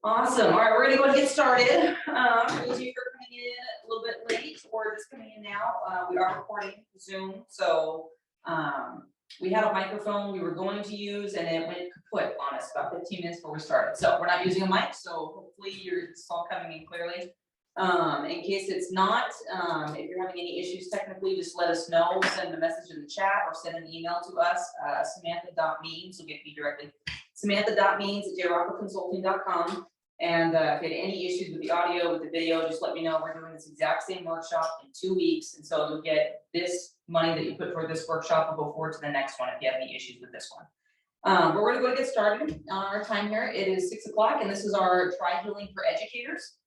Awesome. All right, we're gonna go and get started. For those of you who are coming in a little bit late or just coming in now, we are recording Zoom. So we had a microphone we were going to use and it went kaput on us about 15 minutes before we started. So we're not using a mic, so hopefully it's all coming in clearly. In case it's not, if you're having any issues technically, just let us know, send a message in the chat or send an email to us, samantha.means, you'll get me directly. Samantha.means@jrockerconsulting.com. And if you had any issues with the audio, with the video, just let me know. We're doing this exact same workshop in 2 weeks. And so you'll get this money that you put for this workshop will go forward to the next one if you have any issues with this one. But we're gonna go get started on our time here. It is 6 o'clock and this is our Try Healing for Educators.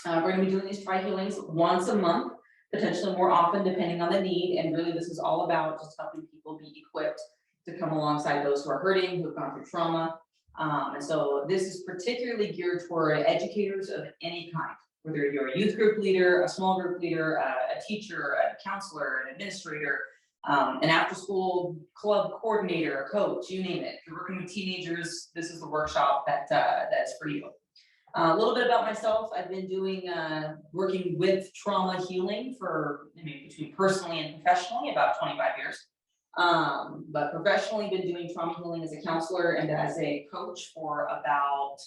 We're gonna be doing these Try Healings once a month, potentially more often depending on the need. And really this is all about just helping people be equipped to come alongside those who are hurting, who have gone through trauma. And so this is particularly geared toward educators of any kind, whether you're a youth group leader, a small group leader, a teacher, a counselor, an administrator, an after school club coordinator, a coach, you name it. If you're working with teenagers, this is the workshop that's for you. A little bit about myself. I've been doing working with trauma healing for between personally and professionally about 25 years. But professionally been doing trauma healing as a counselor and as a coach for about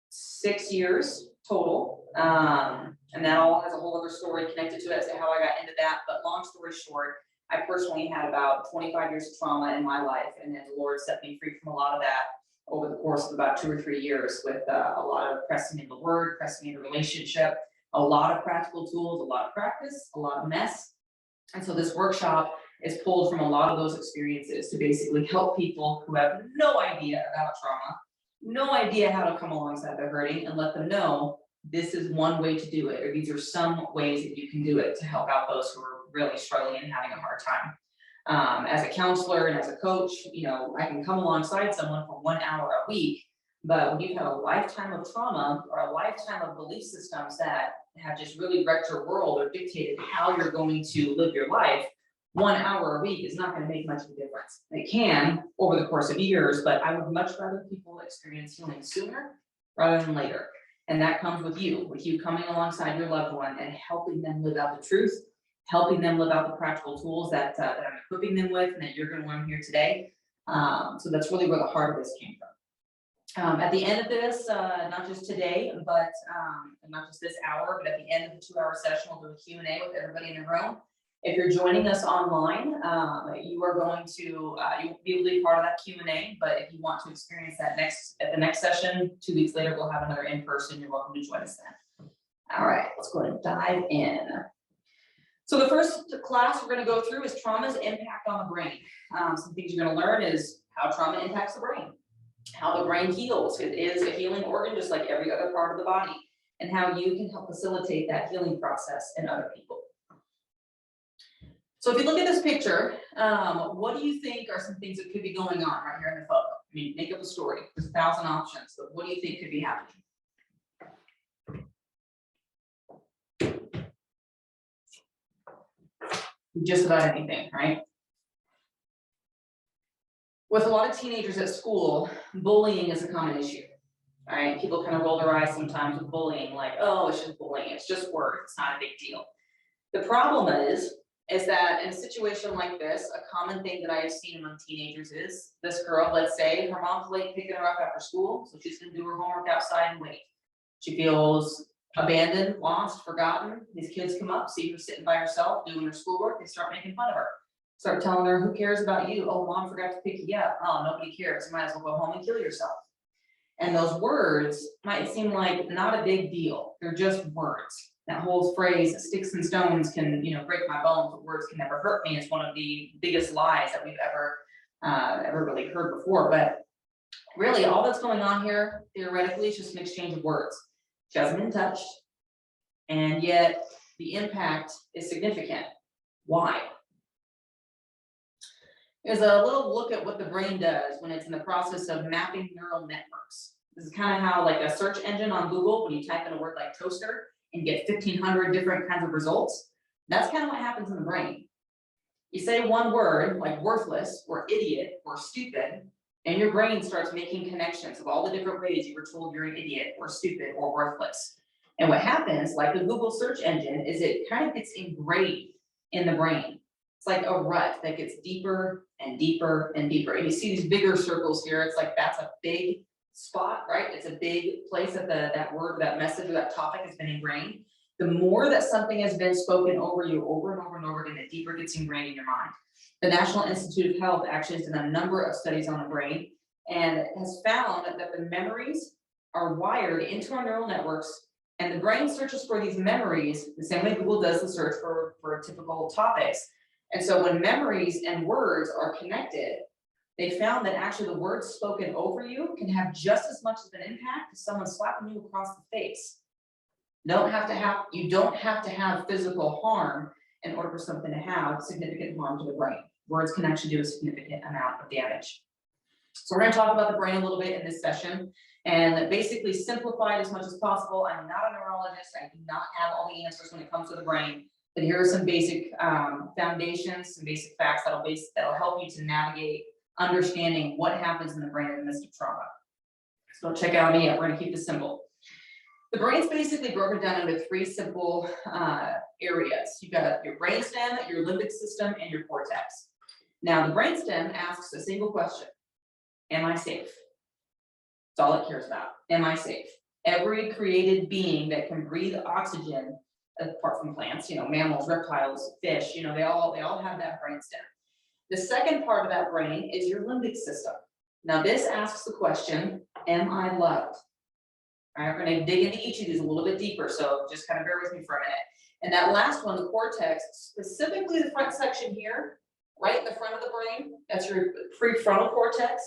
6 years total. And that all has a whole other story connected to it as to how I got into that. But long story short, I personally had about 25 years of trauma in my life, and then the Lord set me free from a lot of that over the course of about 2 or 3 years with a lot of pressing in the word, pressing in the relationship, a lot of practical tools, a lot of practice, a lot of mess. And so this workshop is pulled from a lot of those experiences to basically help people who have no idea about trauma, no idea how to come alongside their hurting, and let them know this is one way to do it, or these are some ways that you can do it to help out those who are really struggling and having a hard time. As a counselor and as a coach, I can come alongside someone for 1 hour a week, but when you've had a lifetime of trauma or a lifetime of belief systems that have just really wrecked your world or dictated how you're going to live your life, 1 hour a week is not going to make much of a difference. It can over the course of years, but I would much rather people experience healing sooner rather than later. And that comes with you coming alongside your loved one and helping them live out the truth, helping them live out the practical tools that I'm equipping them with and that you're going to learn here today. So that's really where the heart of this came from. At the end of this, not just today, but not just this hour, but at the end of the 2-hour session, we'll do a Q&A with everybody in the room. If you're joining us online, you are going to, you won't be able to be part of that Q&A, but if you want to experience that at the next session, 2 weeks later, we'll have another in-person. You're welcome to join us then. All right, let's go ahead and dive in. So the first class we're going to go through is trauma's impact on the brain. Some things you're going to learn is how trauma impacts the brain, how the brain heals. It is a healing organ just like every other part of the body, and how you can help facilitate that healing process in other people. So if you look at this picture, what do you think are some things that could be going on right here in the photo? I mean, make up a story. There's 1,000 options, but what do you think could be happening? Just about anything, right? With a lot of teenagers at school, bullying is a common issue, right? People kind of roll their eyes sometimes with bullying, like, oh, it's just bullying, it's just words, it's not a big deal. The problem is that in a situation like this, a common thing that I have seen among teenagers is this girl, let's say her mom's late picking her up after school, so she's gonna do her homework outside and wait. She feels abandoned, lost, forgotten. These kids come up, see her sitting by herself doing her schoolwork, they start making fun of her. Start telling her, who cares about you? Oh, mom forgot to pick you up. Oh, nobody cares. You might as well go home and kill yourself. And those words might seem like not a big deal. They're just words. That whole phrase, sticks and stones can, break my bones, but words can never hurt me, is one of the biggest lies that we've ever really heard before. But really, all that's going on here, theoretically, is just an exchange of words. She hasn't been touched, and yet the impact is significant. Why? There's a little look at what the brain does when it's in the process of mapping neural networks. This is kind of how, like a search engine on Google, when you type in a word like toaster and get 1,500 different kinds of results, that's kind of what happens in the brain. You say one word like worthless or idiot or stupid, and your brain starts making connections of all the different ways you were told you're an idiot or stupid or worthless. And what happens, like a Google search engine, is it kind of gets engraved in the brain. It's like a rut that gets deeper and deeper and deeper. And you see these bigger circles here. It's like that's a big spot, right? It's a big place that that word, that message, or that topic has been ingrained. The more that something has been spoken over you over and over and over again, the deeper it gets ingrained in your mind. The National Institute of Health actually has done a number of studies on the brain and has found that the memories are wired into our neural networks, and the brain searches for these memories the same way Google does the search for typical topics. And so when memories and words are connected, they found that actually the words spoken over you can have just as much of an impact as someone slapping you across the face. You don't have to have physical harm in order for something to have significant harm to the brain. Words can actually do a significant amount of damage. So we're going to talk about the brain a little bit in this session and basically simplify it as much as possible. I'm not a neurologist. I do not have all the answers when it comes to the brain, but here are some basic foundations, some basic facts that'll help you to navigate understanding what happens in the brain in the midst of trauma. So don't check out me yet. We're going to keep this simple. The brain's basically broken down into three simple areas. You've got your brainstem, your limbic system, and your cortex. Now, the brainstem asks a single question: am I safe? That's all it cares about. Am I safe? Every created being that can breathe oxygen, apart from plants, mammals, reptiles, fish, they all have that brainstem. The second part of that brain is your limbic system. Now, this asks the question: am I loved? All right, we're going to dig into each of these a little bit deeper, so just kind of bear with me for a minute. And that last one, the cortex, specifically the front section here, right in the front of the brain, that's your prefrontal cortex.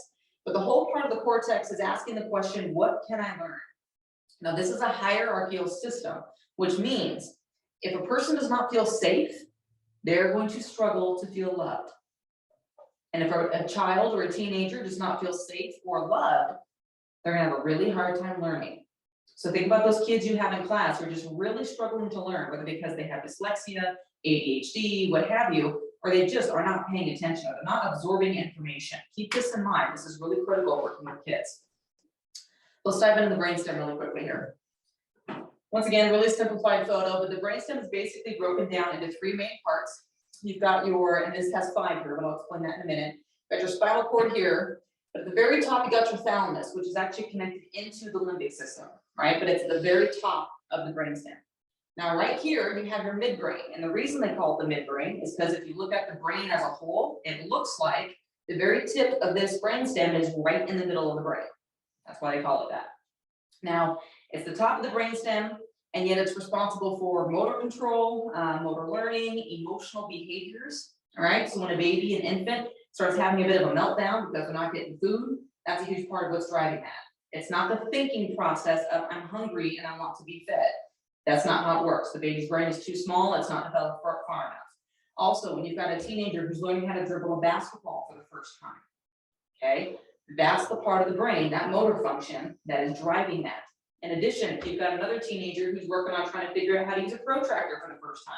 But the whole part of the cortex is asking the question, what can I learn? Now, this is a hierarchical system, which means if a person does not feel safe, they're going to struggle to feel loved. And if a child or a teenager does not feel safe or loved, they're going to have a really hard time learning. So think about those kids you have in class who are just really struggling to learn, whether because they have dyslexia, ADHD, what have you, or they just are not paying attention, or they're not absorbing information. Keep this in mind. This is really critical working with kids. Let's dive into the brainstem really quickly here. Once again, really simplified photo, but the brainstem is basically broken down into three main parts. You've got and this has 5 here, but I'll explain that in a minute. You've got your spinal cord here, but at the very top, you got your thalamus, which is actually connected into the limbic system, right? But it's at the very top of the brainstem. Now, right here, you have your midbrain. And the reason they call it the midbrain is because if you look at the brain as a whole, it looks like the very tip of this brainstem is right in the middle of the brain. That's why they call it that. Now, it's the top of the brainstem, and yet it's responsible for motor control, motor learning, emotional behaviors. All right, so when a baby, an infant, starts having a bit of a meltdown because they're not getting food, that's a huge part of what's driving that. It's not the thinking process of I'm hungry and I want to be fed. That's not how it works. The baby's brain is too small. It's not developed far enough. Also, when you've got a teenager who's learning how to dribble a basketball for the first time, okay, that's the part of the brain, that motor function, that is driving that. In addition, if you've got another teenager who's working on trying to figure out how to use a protractor for the first time.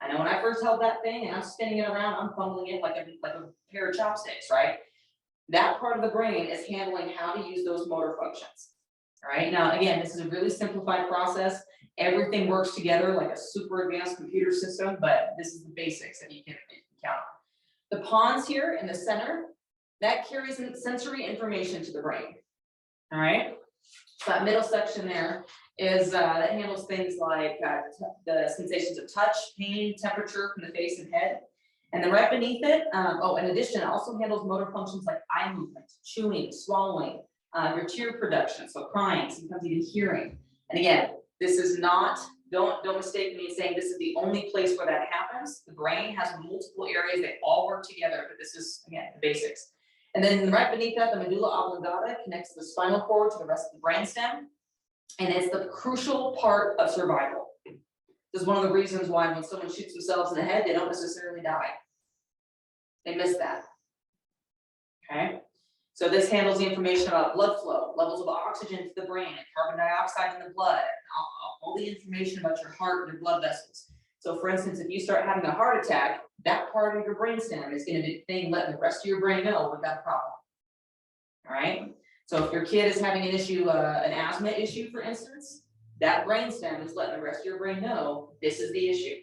I know when I first held that thing and I'm spinning it around, I'm fumbling it like a pair of chopsticks, right? That part of the brain is handling how to use those motor functions. All right, now again, this is a really simplified process. Everything works together like a super advanced computer system, but this is the basics that you can count on. The pons here in the center, that carries sensory information to the brain. All right, so that middle section there is that handles things like the sensations of touch, pain, temperature from the face and head. And then right beneath it, in addition, it also handles motor functions like eye movement, chewing, swallowing, your tear production, so crying, sometimes even hearing. And again, this is not, don't mistake me in saying this is the only place where that happens. The brain has multiple areas, they all work together, but this is, again, the basics. And then right beneath that, the medulla oblongata connects the spinal cord to the rest of the brainstem. And it's the crucial part of survival. This is one of the reasons why when someone shoots themselves in the head, they don't necessarily die. They miss that. Okay? So this handles the information about blood flow, levels of oxygen to the brain, and carbon dioxide in the blood, and all the information about your heart and your blood vessels. So for instance, if you start having a heart attack, that part of your brainstem is going to be the thing letting the rest of your brain know we've got a problem. all right? So if your kid is having an issue, an asthma issue, for instance, that brainstem is letting the rest of your brain know this is the issue.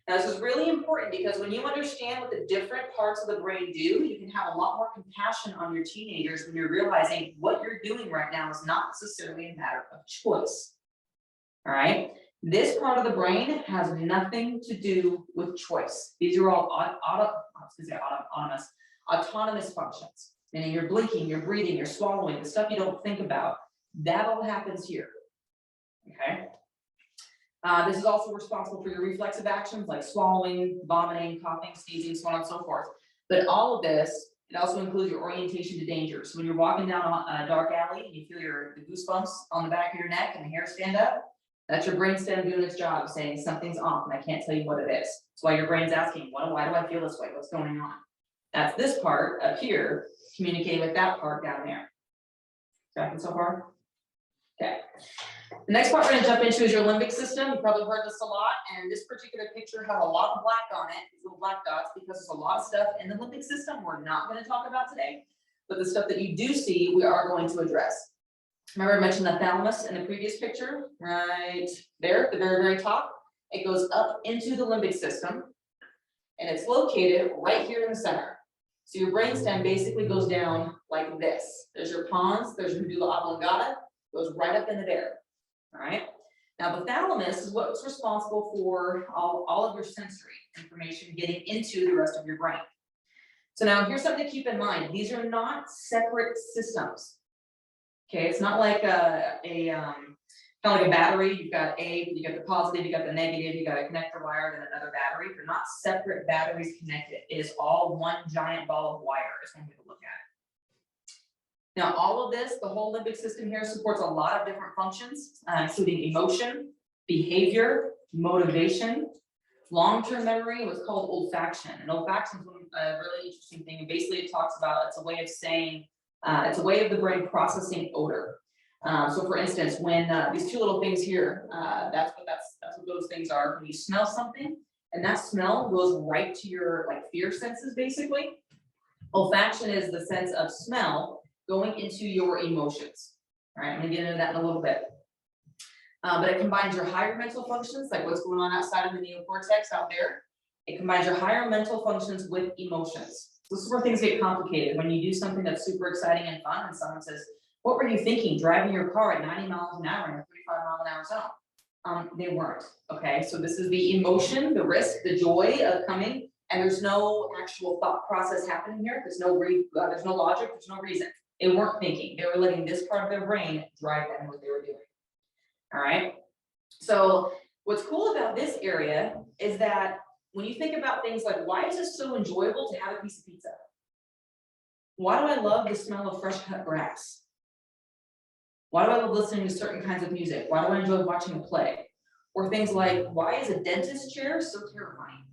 Now, this is really important because when you understand what the different parts of the brain do, you can have a lot more compassion on your teenagers when you're realizing what you're doing right now is not necessarily a matter of choice. All right? This part of the brain has nothing to do with choice. These are all autonomous functions. Meaning you're blinking, you're breathing, you're swallowing, the stuff you don't think about. That all happens here. Okay? This is also responsible for your reflexive actions like swallowing, vomiting, coughing, sneezing, so on and so forth. But all of this, it also includes your orientation to danger. So when you're walking down a dark alley and you feel the goosebumps on the back of your neck and the hair stand up, that's your brainstem doing its job, saying something's off and I can't tell you what it is. That's why your brain's asking, why do I feel this way? What's going on? That's this part up here communicating with that part down there. Tracking so far? Okay. The next part we're going to jump into is your limbic system. You've probably heard this a lot, and this particular picture has a lot of black on it, these little black dots, because there's a lot of stuff in the limbic system we're not going to talk about today. But the stuff that you do see, we are going to address. Remember I mentioned the thalamus in the previous picture, right there at the very, very top. It goes up into the limbic system, and it's located right here in the center. So your brainstem basically goes down like this. There's your pons, there's your medulla oblongata, goes right up into there. All right. Now the thalamus is what's responsible for all of your sensory information getting into the rest of your brain. So now here's something to keep in mind. These are not separate systems. Okay, it's not like kind of like a battery. You've got you got the positive, you got the negative, you got a connector wire, then another battery. They're not separate batteries connected. It is all one giant ball of wire is one way to look at it. Now, all of this, the whole limbic system here supports a lot of different functions, including emotion, behavior, motivation, long-term memory, what's called olfaction. And olfaction is a really interesting thing. And basically it talks about, it's a way of saying, it's a way of the brain processing odor. So for instance, when these two little things here, that's what those things are. When you smell something and that smell goes right to your like fear senses, basically. Olfaction is the sense of smell going into your emotions. All right, I'm gonna get into that in a little bit. But it combines your higher mental functions, like what's going on outside of the neocortex out there. It combines your higher mental functions with emotions. This is where things get complicated. When you do something that's super exciting and fun and someone says, what were you thinking driving your car at 90 miles an hour in a 35 mile an hour zone? They weren't, okay? So this is the emotion, the risk, the joy of coming, and there's no actual thought process happening here. There's no logic, there's no reason. They weren't thinking. They were letting this part of their brain drive them what they were doing. All right. So what's cool about this area is that when you think about things like, why is it so enjoyable to have a piece of pizza? Why do I love the smell of fresh cut grass? Why do I love listening to certain kinds of music? Why do I enjoy watching a play? Or things like, why is a dentist chair so terrifying?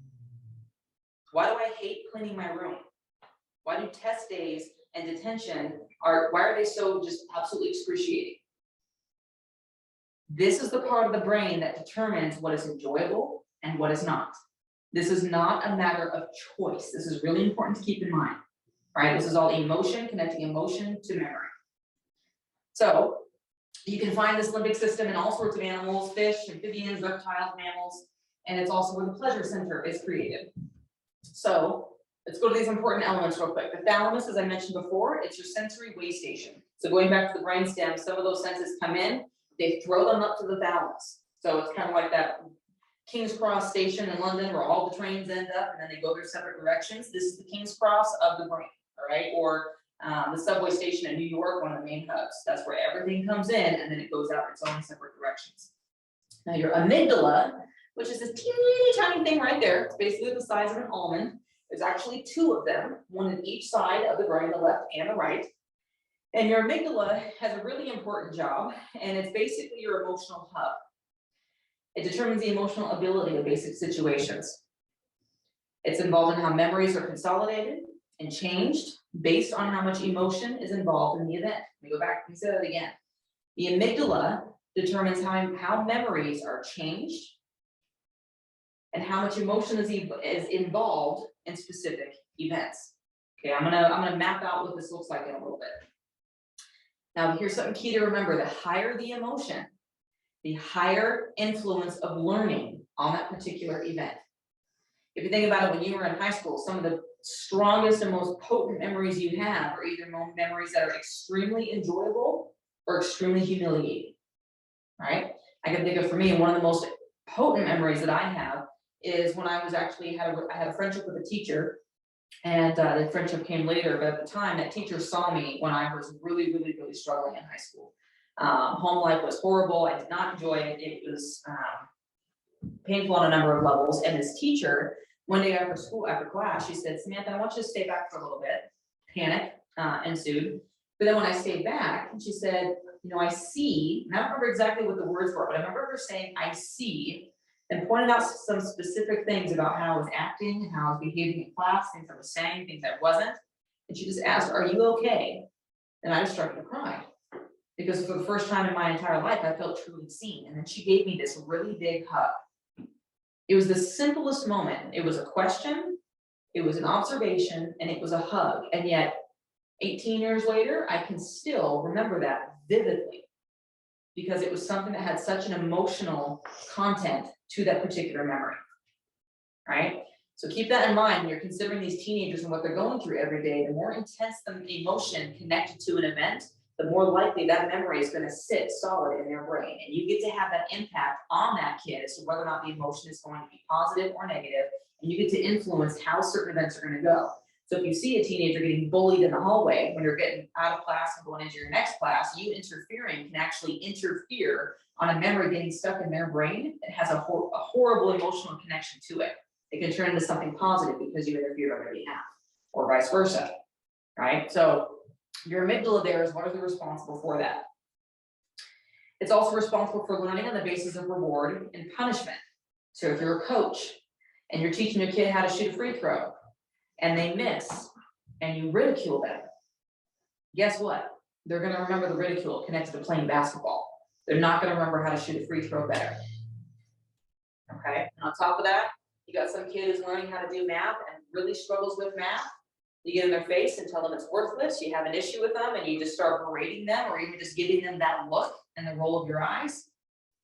Why do I hate cleaning my room? Why do test days and detention why are they so just absolutely excruciating? This is the part of the brain that determines what is enjoyable and what is not. This is not a matter of choice. This is really important to keep in mind. All right, this is all emotion, connecting emotion to memory. So you can find this limbic system in all sorts of animals, fish, amphibians, reptiles, mammals, and it's also where the pleasure center is created. So let's go to these important elements real quick. The thalamus, as I mentioned before, it's your sensory way station. So going back to the brainstem, some of those senses come in, they throw them up to the thalamus. So it's kind of like that King's Cross station in London where all the trains end up and then they go their separate directions. This is the King's Cross of the brain, all right? Or the subway station in New York, one of the main hubs. That's where everything comes in and then it goes out its own separate directions. Now your amygdala, which is this teeny tiny thing right there, it's basically the size of an almond. There's actually two of them, one in each side of the brain, the left and the right. And your amygdala has a really important job, and it's basically your emotional hub. It determines the emotional ability of basic situations. It's involved in how memories are consolidated and changed based on how much emotion is involved in the event. Let me go back and say that again. The amygdala determines how memories are changed and how much emotion is involved in specific events. Okay, I'm gonna map out what this looks like in a little bit. Now, here's something key to remember: the higher the emotion, the higher influence of learning on that particular event. If you think about it, when you were in high school, some of the strongest and most potent memories you have are either memories that are extremely enjoyable or extremely humiliating, right? I can think of, for me, one of the most potent memories that I have is when I was actually I had a friendship with a teacher, and the friendship came later, but at the time, that teacher saw me when I was really, really, really struggling in high school. Home life was horrible. I did not enjoy it. It was painful on a number of levels. And this teacher, one day after school, after class, she said, "Samantha, I want you to stay back for a little bit." Panic ensued. But then when I stayed back, she said, "You know, I see," and I don't remember exactly what the words were, but I remember her saying, "I see," and pointed out some specific things about how I was acting and how I was behaving in class, things I was saying, things I wasn't. And she just asked, "Are you okay?" And I just started to cry, because for the first time in my entire life, I felt truly seen. And then she gave me this really big hug. It was the simplest moment. It was a question, it was an observation, and it was a hug. And yet, 18 years later, I can still remember that vividly, because it was something that had such an emotional content to that particular memory, right? So keep that in mind when you're considering these teenagers and what they're going through every day. The more intense the emotion connected to an event, the more likely that memory is going to sit solid in their brain. And you get to have that impact on that kid as to whether or not the emotion is going to be positive or negative, and you get to influence how certain events are going to go. So if you see a teenager getting bullied in the hallway when you're getting out of class and going into your next class, you interfering can actually interfere on a memory getting stuck in their brain that has a horrible emotional connection to it. It can turn into something positive because you interfered on their behalf, or vice versa, right? So your amygdala there is largely responsible for that. It's also responsible for learning on the basis of reward and punishment. So if you're a coach and you're teaching your kid how to shoot a free throw and they miss and you ridicule them, guess what? They're going to remember the ridicule connected to playing basketball. They're not going to remember how to shoot a free throw better. Okay? And on top of that, you got some kid who's learning how to do math and really struggles with math. You get in their face and tell them it's worthless, you have an issue with them, and you just start berating them, or even just giving them that look and the roll of your eyes.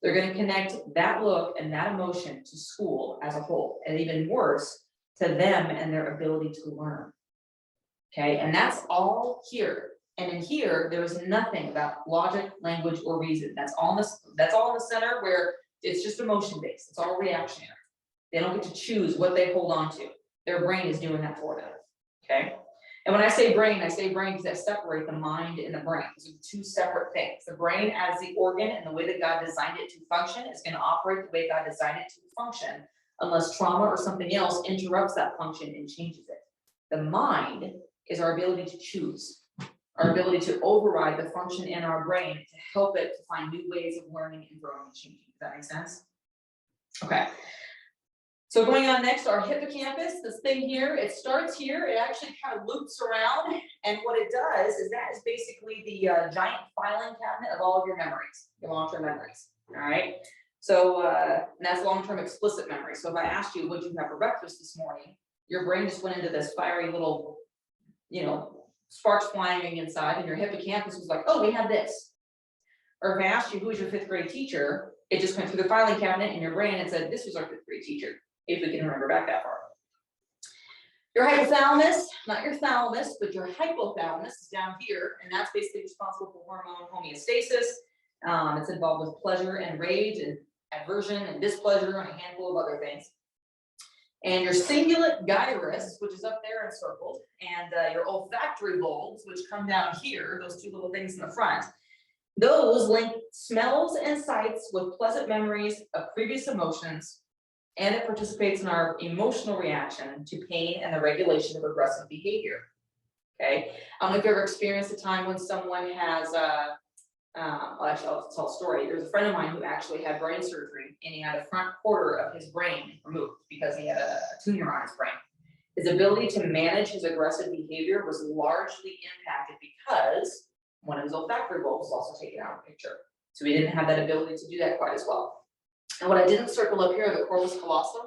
They're going to connect that look and that emotion to school as a whole, and even worse, to them and their ability to learn. Okay, and that's all here. And in here, there is nothing about logic, language, or reason. That's all in the center, where it's just emotion based. It's all reactionary. They don't get to choose what they hold on to. Their brain is doing that for them. Okay. And when I say brain because I separate the mind and the brain. These are two separate things. The brain as the organ and the way that God designed it to function is going to operate the way God designed it to function, unless trauma or something else interrupts that function and changes it. The mind is our ability to choose, our ability to override the function in our brain to help it to find new ways of learning and growing and changing. Does that make sense? Okay. So going on next, our hippocampus, this thing here, it starts here, it actually kind of loops around, and what it does is that is basically the giant filing cabinet of all of your memories, your long-term memories, all right? So, and that's long-term explicit memory. So if I asked you, what did you have for breakfast this morning, your brain just went into this fiery little, sparks flying inside, and your hippocampus was like, oh, we had this. Or if I asked you, who was your fifth grade teacher, it just went through the filing cabinet in your brain and said, this was our fifth grade teacher. If we can remember back that far. Your hypothalamus, not your thalamus, but your hypothalamus is down here, and that's basically responsible for hormone homeostasis. It's involved with pleasure and rage and aversion and displeasure and a handful of other things. And your cingulate gyrus, which is up there encircled, and your olfactory bulbs, which come down here, those two little things in the front, those link smells and sights with pleasant memories of previous emotions, and it participates in our emotional reaction to pain and the regulation of aggressive behavior. Okay, I don't know if you've ever experienced a time when someone has, actually I'll tell a story. There's a friend of mine who actually had brain surgery, and he had a front quarter of his brain removed because he had a tumor on his brain. His ability to manage his aggressive behavior was largely impacted because one of his olfactory bulbs was also taken out of the picture. So he didn't have that ability to do that quite as well. And what I didn't circle up here, the corpus callosum,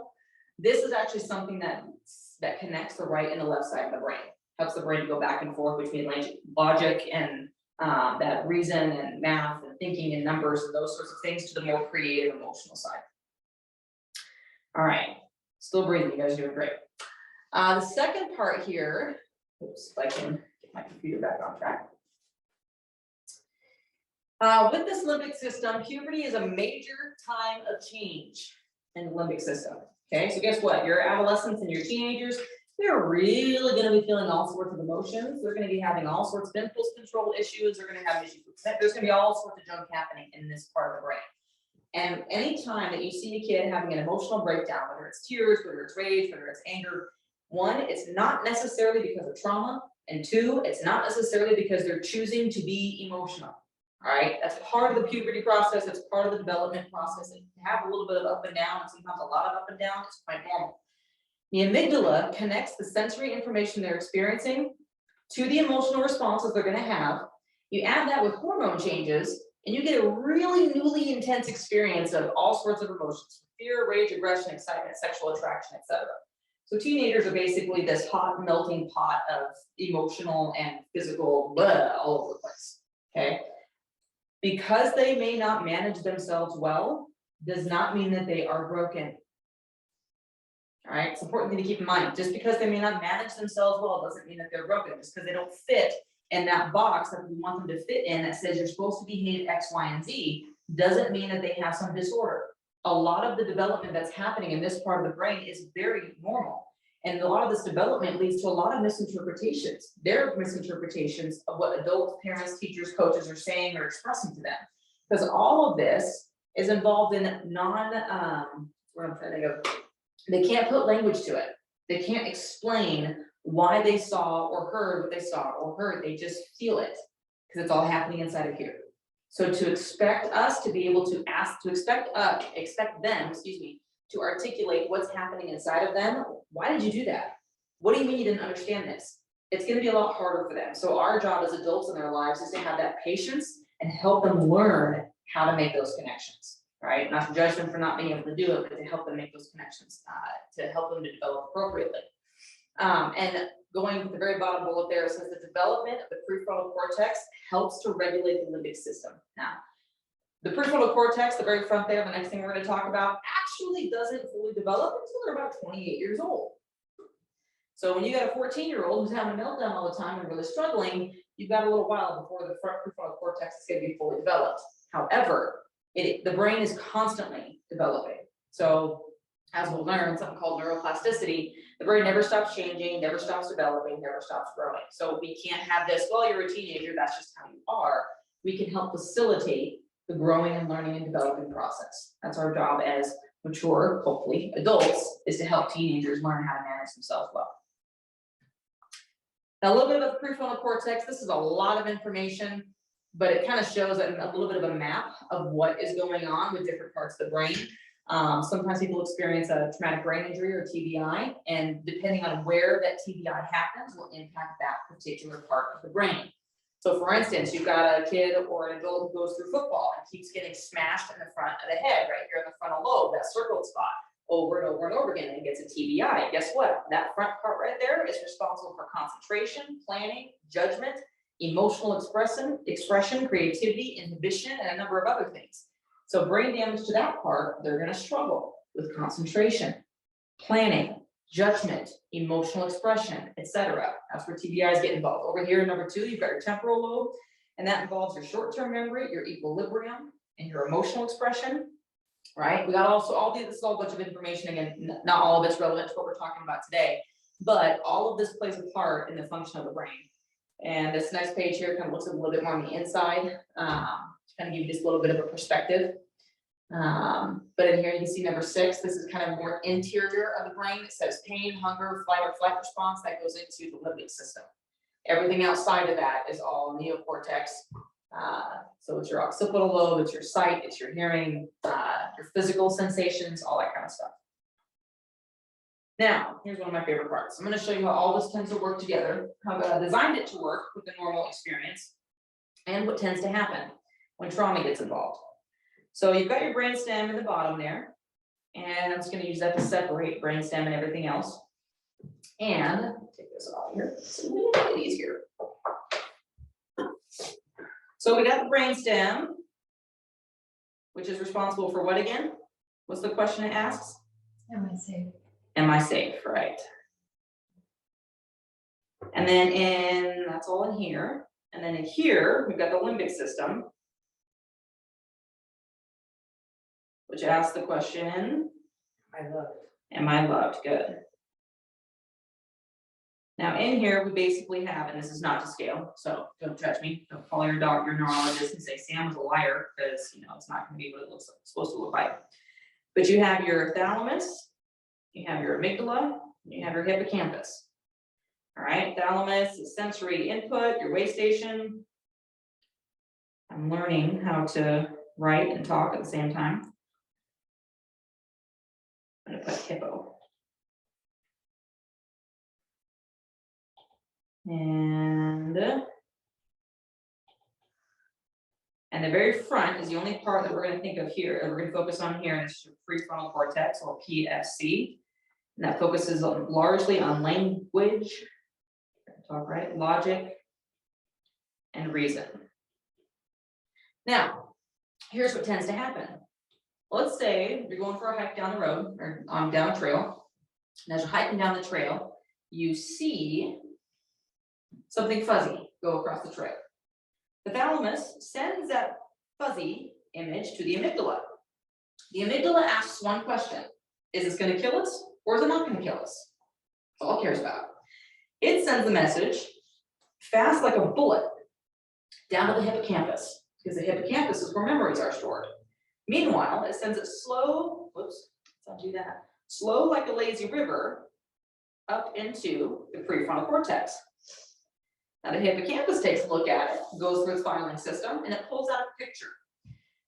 this is actually something that connects the right and the left side of the brain. Helps the brain to go back and forth between logic and that reason and math and thinking and numbers and those sorts of things to the more creative emotional side. All right, still breathing, you guys are doing great. The second part here, oops, if I can get my computer back on track. With this limbic system, puberty is a major time of change in the limbic system. Okay, so guess what? Your adolescents and your teenagers, they're really going to be feeling all sorts of emotions. They're going to be having all sorts of impulse control issues. They're going to have issues with there's going to be all sorts of junk happening in this part of the brain. And anytime that you see a kid having an emotional breakdown, whether it's tears, whether it's rage, whether it's anger, one, it's not necessarily because of trauma, and two, it's not necessarily because they're choosing to be emotional. All right, that's part of the puberty process. It's part of the development process. And to have a little bit of up and down, and sometimes a lot of up and down, it's quite normal. The amygdala connects the sensory information they're experiencing to the emotional responses they're going to have. You add that with hormone changes, and you get a really newly intense experience of all sorts of emotions: fear, rage, aggression, excitement, sexual attraction, etc. So teenagers are basically this hot melting pot of emotional and physical blah all over the place. Okay. Because they may not manage themselves well, does not mean that they are broken. All right, it's an important thing to keep in mind. Just because they may not manage themselves well doesn't mean that they're broken. Just because they don't fit in that box that we want them to fit in that says you're supposed to behave X, Y, and Z doesn't mean that they have some disorder. A lot of the development that's happening in this part of the brain is very normal. And a lot of this development leads to a lot of misinterpretations. They're misinterpretations of what adults, parents, teachers, coaches are saying or expressing to them. Because all of this is involved in what I'm trying to think of. They can't put language to it. They can't explain why they saw or heard what they saw or heard. They just feel it because it's all happening inside of here. So to expect us to be able to expect them, to articulate what's happening inside of them. Why did you do that? What do you mean you didn't understand this? It's going to be a lot harder for them. So our job as adults in their lives is to have that patience and help them learn how to make those connections, right? Not to judge them for not being able to do it, but to help them make those connections, to help them to develop appropriately. And going to the very bottom bullet there, it says the development of the prefrontal cortex helps to regulate the limbic system. Now, the prefrontal cortex, the very front there, the next thing we're going to talk about, actually doesn't fully develop until they're about 28 years old. So when you got a 14-year-old who's having a meltdown all the time and really struggling, you've got a little while before the front prefrontal cortex is going to be fully developed. However, the brain is constantly developing. So as we'll learn, something called neuroplasticity, the brain never stops changing, never stops developing, never stops growing. So we can't have this, well, you're a teenager, that's just how you are. We can help facilitate the growing and learning and developing process. That's our job as mature, hopefully, adults, is to help teenagers learn how to manage themselves well. Now, a little bit about the prefrontal cortex. This is a lot of information, but it kind of shows a little bit of a map of what is going on with different parts of the brain. Sometimes people experience a traumatic brain injury or TBI, and depending on where that TBI happens will impact that particular part of the brain. So for instance, you've got a kid or an adult who goes through football and keeps getting smashed in the front of the head, right here in the frontal lobe, that circled spot, over and over and over again, and gets a TBI. Guess what? That front part right there is responsible for concentration, planning, judgment, emotional expression, creativity, inhibition, and a number of other things. So brain damage to that part, they're going to struggle with concentration, planning, judgment, emotional expression, etc. That's where TBIs get involved. Over here, number 2, you've got your temporal lobe, and that involves your short-term memory, your equilibrium, and your emotional expression. Right? We got also all these. This is all a bunch of information. Again, not all of it's relevant to what we're talking about today, but all of this plays a part in the function of the brain. And this next page here kind of looks a little bit more on the inside, to kind of give you just a little bit of a perspective. But in here you can see number 6. This is kind of more interior of the brain. It says pain, hunger, fight or flight response. That goes into the limbic system. Everything outside of that is all neocortex. So it's your occipital lobe, it's your sight, it's your hearing, your physical sensations, all that kind of stuff. Now, here's one of my favorite parts. I'm going to show you how all this tends to work together, how I designed it to work with the normal experience, and what tends to happen when trauma gets involved. So you've got your brainstem in the bottom there, and I'm just going to use that to separate brainstem and everything else. And take this off here, so we make it easier. So we got the brainstem, which is responsible for what again? What's the question it asks? Am I safe? Am I safe, right? And then that's all in here. And then in here, we've got the limbic system, which asks the question, am I loved? Good. Now in here, we basically have, and this is not to scale, so don't judge me. Don't call your neurologist and say Sam was a liar, because it's not going to be what it looks like, it's supposed to look like. But you have your thalamus, you have your amygdala, you have your hippocampus. All right, thalamus is sensory input, your way station. I'm learning how to write and talk at the same time. I'm going to put hippo. And the very front is the only part that we're going to think of here, and we're going to focus on here, and it's your prefrontal cortex, or PFC. And that focuses largely on language, talk right, logic, and reason. Now, here's what tends to happen. Let's say you're going for a hike down the road, or down a trail, and as you're hiking down the trail, you see something fuzzy go across the trail. The thalamus sends that fuzzy image to the amygdala. The amygdala asks one question: is this going to kill us, or is it not going to kill us? That's all it cares about. It sends the message fast like a bullet down to the hippocampus, because the hippocampus is where memories are stored. Meanwhile, it sends it slow, whoops, let's undo that, slow like a lazy river up into the prefrontal cortex. Now the hippocampus takes a look at it, goes through its filing system, and it pulls out a picture.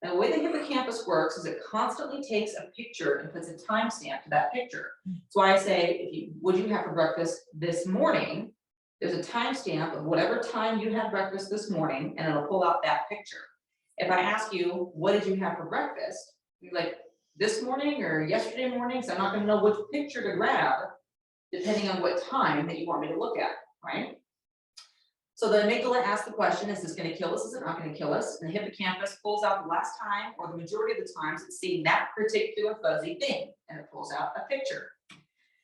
Now the way the hippocampus works is it constantly takes a picture and puts a timestamp to that picture. That's why I say, would you have for breakfast this morning? There's a timestamp of whatever time you had breakfast this morning, and it'll pull out that picture. If I ask you, what did you have for breakfast? You're like, this morning or yesterday morning, so I'm not gonna know which picture to grab, depending on what time that you want me to look at, right? So the amygdala asks the question, is this going to kill us? Is it not going to kill us? And the hippocampus pulls out the last time, or the majority of the times, it's seeing that particular fuzzy thing, and it pulls out a picture.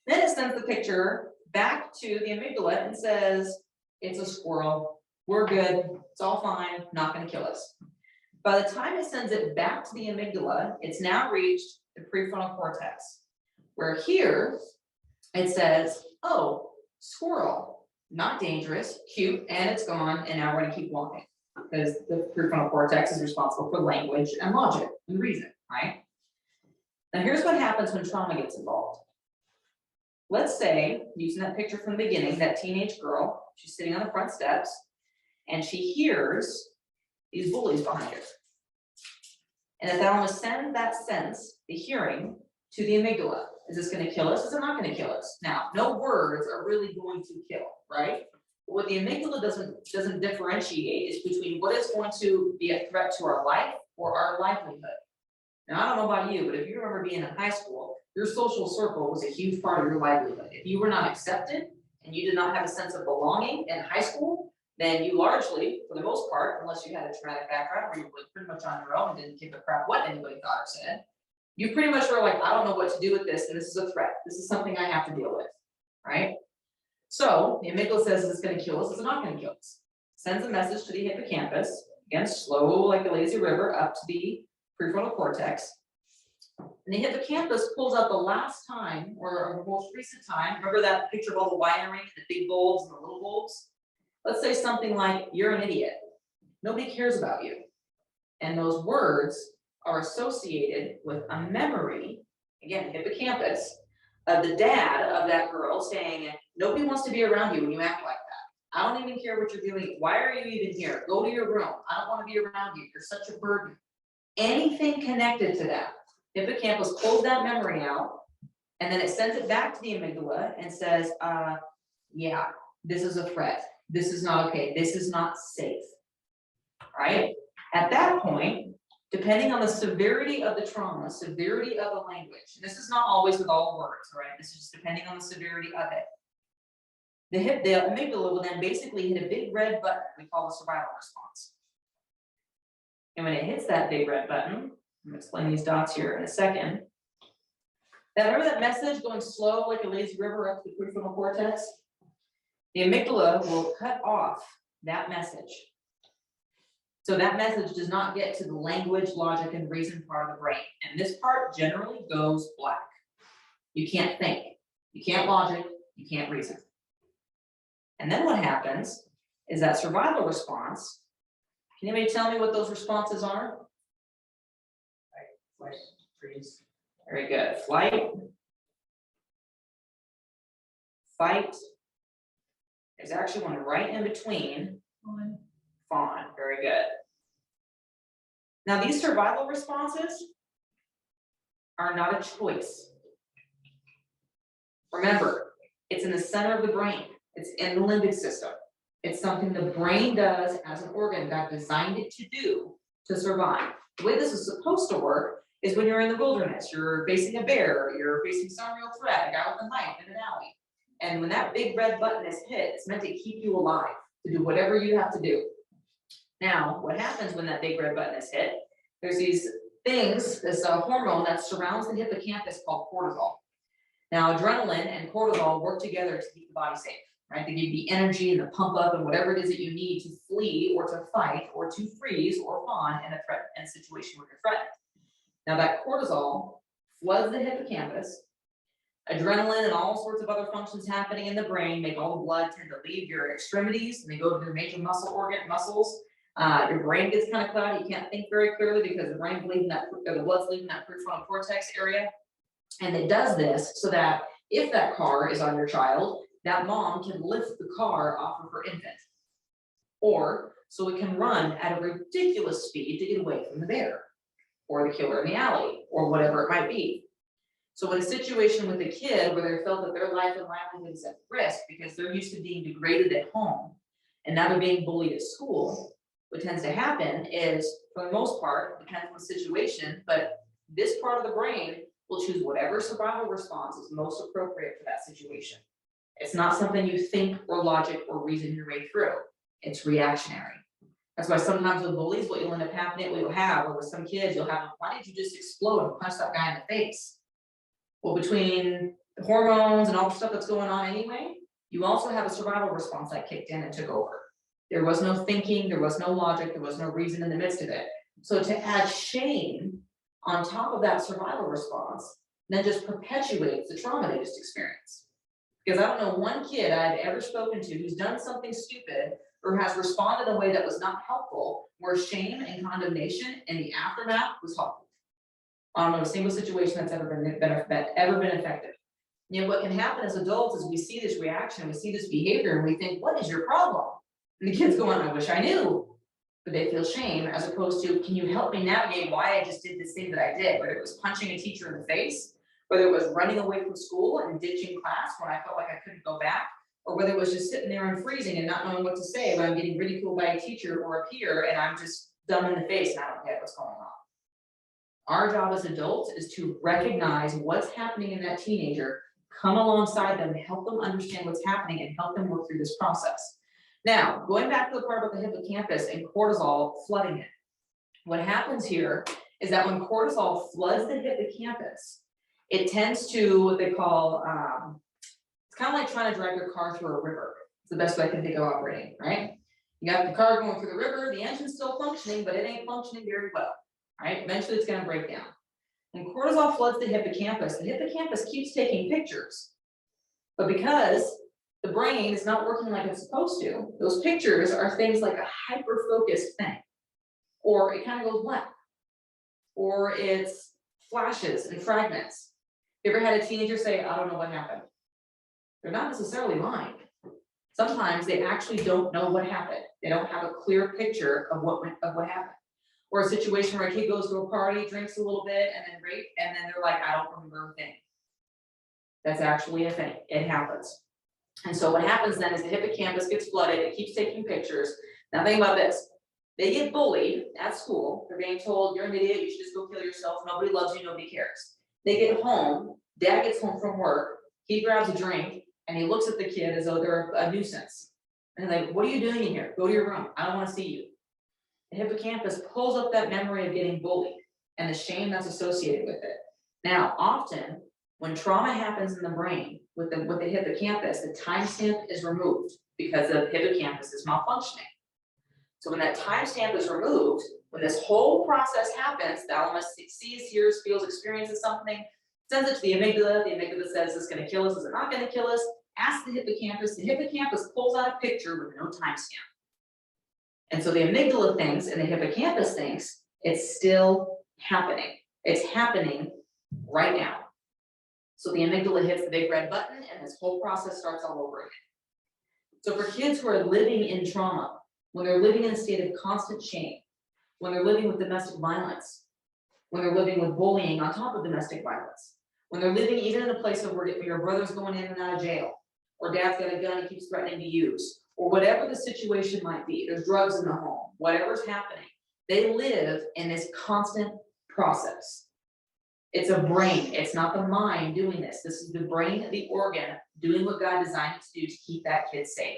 Then it sends the picture back to the amygdala and says, it's a squirrel, we're good, it's all fine, not going to kill us. By the time it sends it back to the amygdala, it's now reached the prefrontal cortex, where here it says, oh, squirrel. Not dangerous, cute, and it's gone, and now we're going to keep walking, because the prefrontal cortex is responsible for language and logic and reason, right? Now here's what happens when trauma gets involved. Let's say, using that picture from the beginning, that teenage girl, she's sitting on the front steps, and she hears these bullies behind her. And the thalamus sends that sense, the hearing, to the amygdala. Is this going to kill us? Is it not going to kill us? Now, no words are really going to kill, right? But what the amygdala doesn't differentiate is between what is going to be a threat to our life or our livelihood. Now, I don't know about you, but if you remember being in high school, your social circle was a huge part of your livelihood. If you were not accepted and you did not have a sense of belonging in high school, then you largely, for the most part, unless you had a traumatic background where you were pretty much on your own and didn't give a crap what anybody thought or said, you pretty much were like, I don't know what to do with this, and this is a threat. This is something I have to deal with, right? So the amygdala says, is it going to kill us? Is it not going to kill us? Sends a message to the hippocampus, again, slow like a lazy river up to the prefrontal cortex. And the hippocampus pulls out the last time, or the most recent time. Remember that picture of all the wiring, the big bulbs and the little bulbs? Let's say something like, you're an idiot. Nobody cares about you. And those words are associated with a memory, again, hippocampus, of the dad of that girl saying, nobody wants to be around you when you act like that. I don't even care what you're doing. Why are you even here? Go to your room. I don't want to be around you. You're such a burden. Anything connected to that, hippocampus pulls that memory out, and then it sends it back to the amygdala and says, yeah, this is a threat. This is not okay. This is not safe, right? At that point, depending on the severity of the trauma, severity of the language, and this is not always with all words, right? This is just depending on the severity of it. The amygdala will then basically hit a big red button we call a survival response. And when it hits that big red button, I'm gonna explain these dots here in a second. Remember that message going slow like a lazy river up the prefrontal cortex? The amygdala will cut off that message. So that message does not get to the language, logic, and reason part of the brain. And this part generally goes black. You can't think, you can't logic, you can't reason. And then what happens is that survival response. Can anybody tell me what those responses are? Flight, freeze. Very good. Flight, fight. There's actually one right in between. Fawn. Very good. Now these survival responses are not a choice. Remember, it's in the center of the brain. It's in the limbic system. It's something the brain does as an organ. God designed it to do to survive. The way this is supposed to work is when you're in the wilderness, you're facing a bear, you're facing some real threat, a guy with a knife in an alley. And when that big red button is hit, it's meant to keep you alive, to do whatever you have to do. Now, what happens when that big red button is hit? There's these things, this hormone that surrounds the hippocampus called cortisol. Now, adrenaline and cortisol work together to keep the body safe, right? They give you the energy and the pump up and whatever it is that you need to flee or to fight or to freeze or fawn in a situation where you're threatened. Now, that cortisol floods the hippocampus. Adrenaline and all sorts of other functions happening in the brain make all the blood tend to leave your extremities and they go to your major muscles. Your brain gets kind of cloudy. You can't think very clearly because the blood's leaving that prefrontal cortex area. And it does this so that if that car is on your child, that mom can lift the car off of her infant. Or so it can run at a ridiculous speed to get away from the bear or the killer in the alley or whatever it might be. So in a situation with a kid where they felt that their life and livelihood is at risk because they're used to being degraded at home and now they're being bullied at school, what tends to happen is, for the most part, it depends on the situation, but this part of the brain will choose whatever survival response is most appropriate for that situation. It's not something you think or logic or reason your way through. It's reactionary. That's why sometimes with bullies, what you'll end up happening, what you'll have, or with some kids, you'll have, why did you just explode and punch that guy in the face? Well, between the hormones and all the stuff that's going on anyway, you also have a survival response that kicked in and took over. There was no thinking, there was no logic, there was no reason in the midst of it. So to add shame on top of that survival response, then just perpetuates the trauma they just experienced. Because I don't know one kid I've ever spoken to who's done something stupid or has responded in a way that was not helpful, where shame and condemnation in the aftermath was helpful. I don't know a single situation that's ever been effective. You know, what can happen as adults is we see this reaction, we see this behavior, and we think, what is your problem? And the kids go on, I wish I knew. But they feel shame, as opposed to, can you help me navigate why I just did this thing that I did? Whether it was punching a teacher in the face, whether it was running away from school and ditching class when I felt like I couldn't go back, or whether it was just sitting there and freezing and not knowing what to say when I'm getting ridiculed by a teacher or a peer and I'm just dumb in the face and I don't get what's going on. Our job as adults is to recognize what's happening in that teenager, come alongside them, help them understand what's happening, and help them work through this process. Now, going back to the part about the hippocampus and cortisol flooding it, what happens here is that when cortisol floods the hippocampus, it tends to what they call, it's kind of like trying to drive your car through a river. It's the best way I can think of operating, right? You got the car going through the river, the engine's still functioning, but it ain't functioning very well, right? Eventually it's gonna break down. When cortisol floods the hippocampus keeps taking pictures. But because the brain is not working like it's supposed to, those pictures are things like a hyper-focused thing. Or it kind of goes blank. Or it's flashes and fragments. You ever had a teenager say, I don't know what happened? They're not necessarily lying. Sometimes they actually don't know what happened. They don't have a clear picture of what happened. Or a situation where a kid goes to a party, drinks a little bit, and then they're like, I don't remember a thing. That's actually a thing. It happens. And so what happens then is the hippocampus gets flooded, it keeps taking pictures. Now think about this. They get bullied at school. They're being told, you're an idiot, you should just go kill yourself. Nobody loves you, nobody cares. They get home, dad gets home from work, he grabs a drink, and he looks at the kid as though they're a nuisance. And they're like, what are you doing in here? Go to your room, I don't want to see you. The hippocampus pulls up that memory of getting bullied and the shame that's associated with it. Now, often when trauma happens in the brain with the hippocampus, the timestamp is removed because the hippocampus is malfunctioning. So when that timestamp is removed, when this whole process happens, the thalamus sees, hears, feels, experiences something, sends it to the amygdala. The amygdala says, is this going to kill us? Is it not going to kill us? Asks the hippocampus pulls out a picture with no timestamp. And so the amygdala thinks and the hippocampus thinks it's still happening. It's happening right now. So the amygdala hits the big red button and this whole process starts all over again. So for kids who are living in trauma, when they're living in a state of constant shame, when they're living with domestic violence, when they're living with bullying on top of domestic violence, when they're living even in a place of where your brother's going in and out of jail, or dad's got a gun and keeps threatening to use, or whatever the situation might be, there's drugs in the home, whatever's happening, they live in this constant process. It's a brain, it's not the mind doing this. This is the brain, the organ, doing what God designed it to do to keep that kid safe.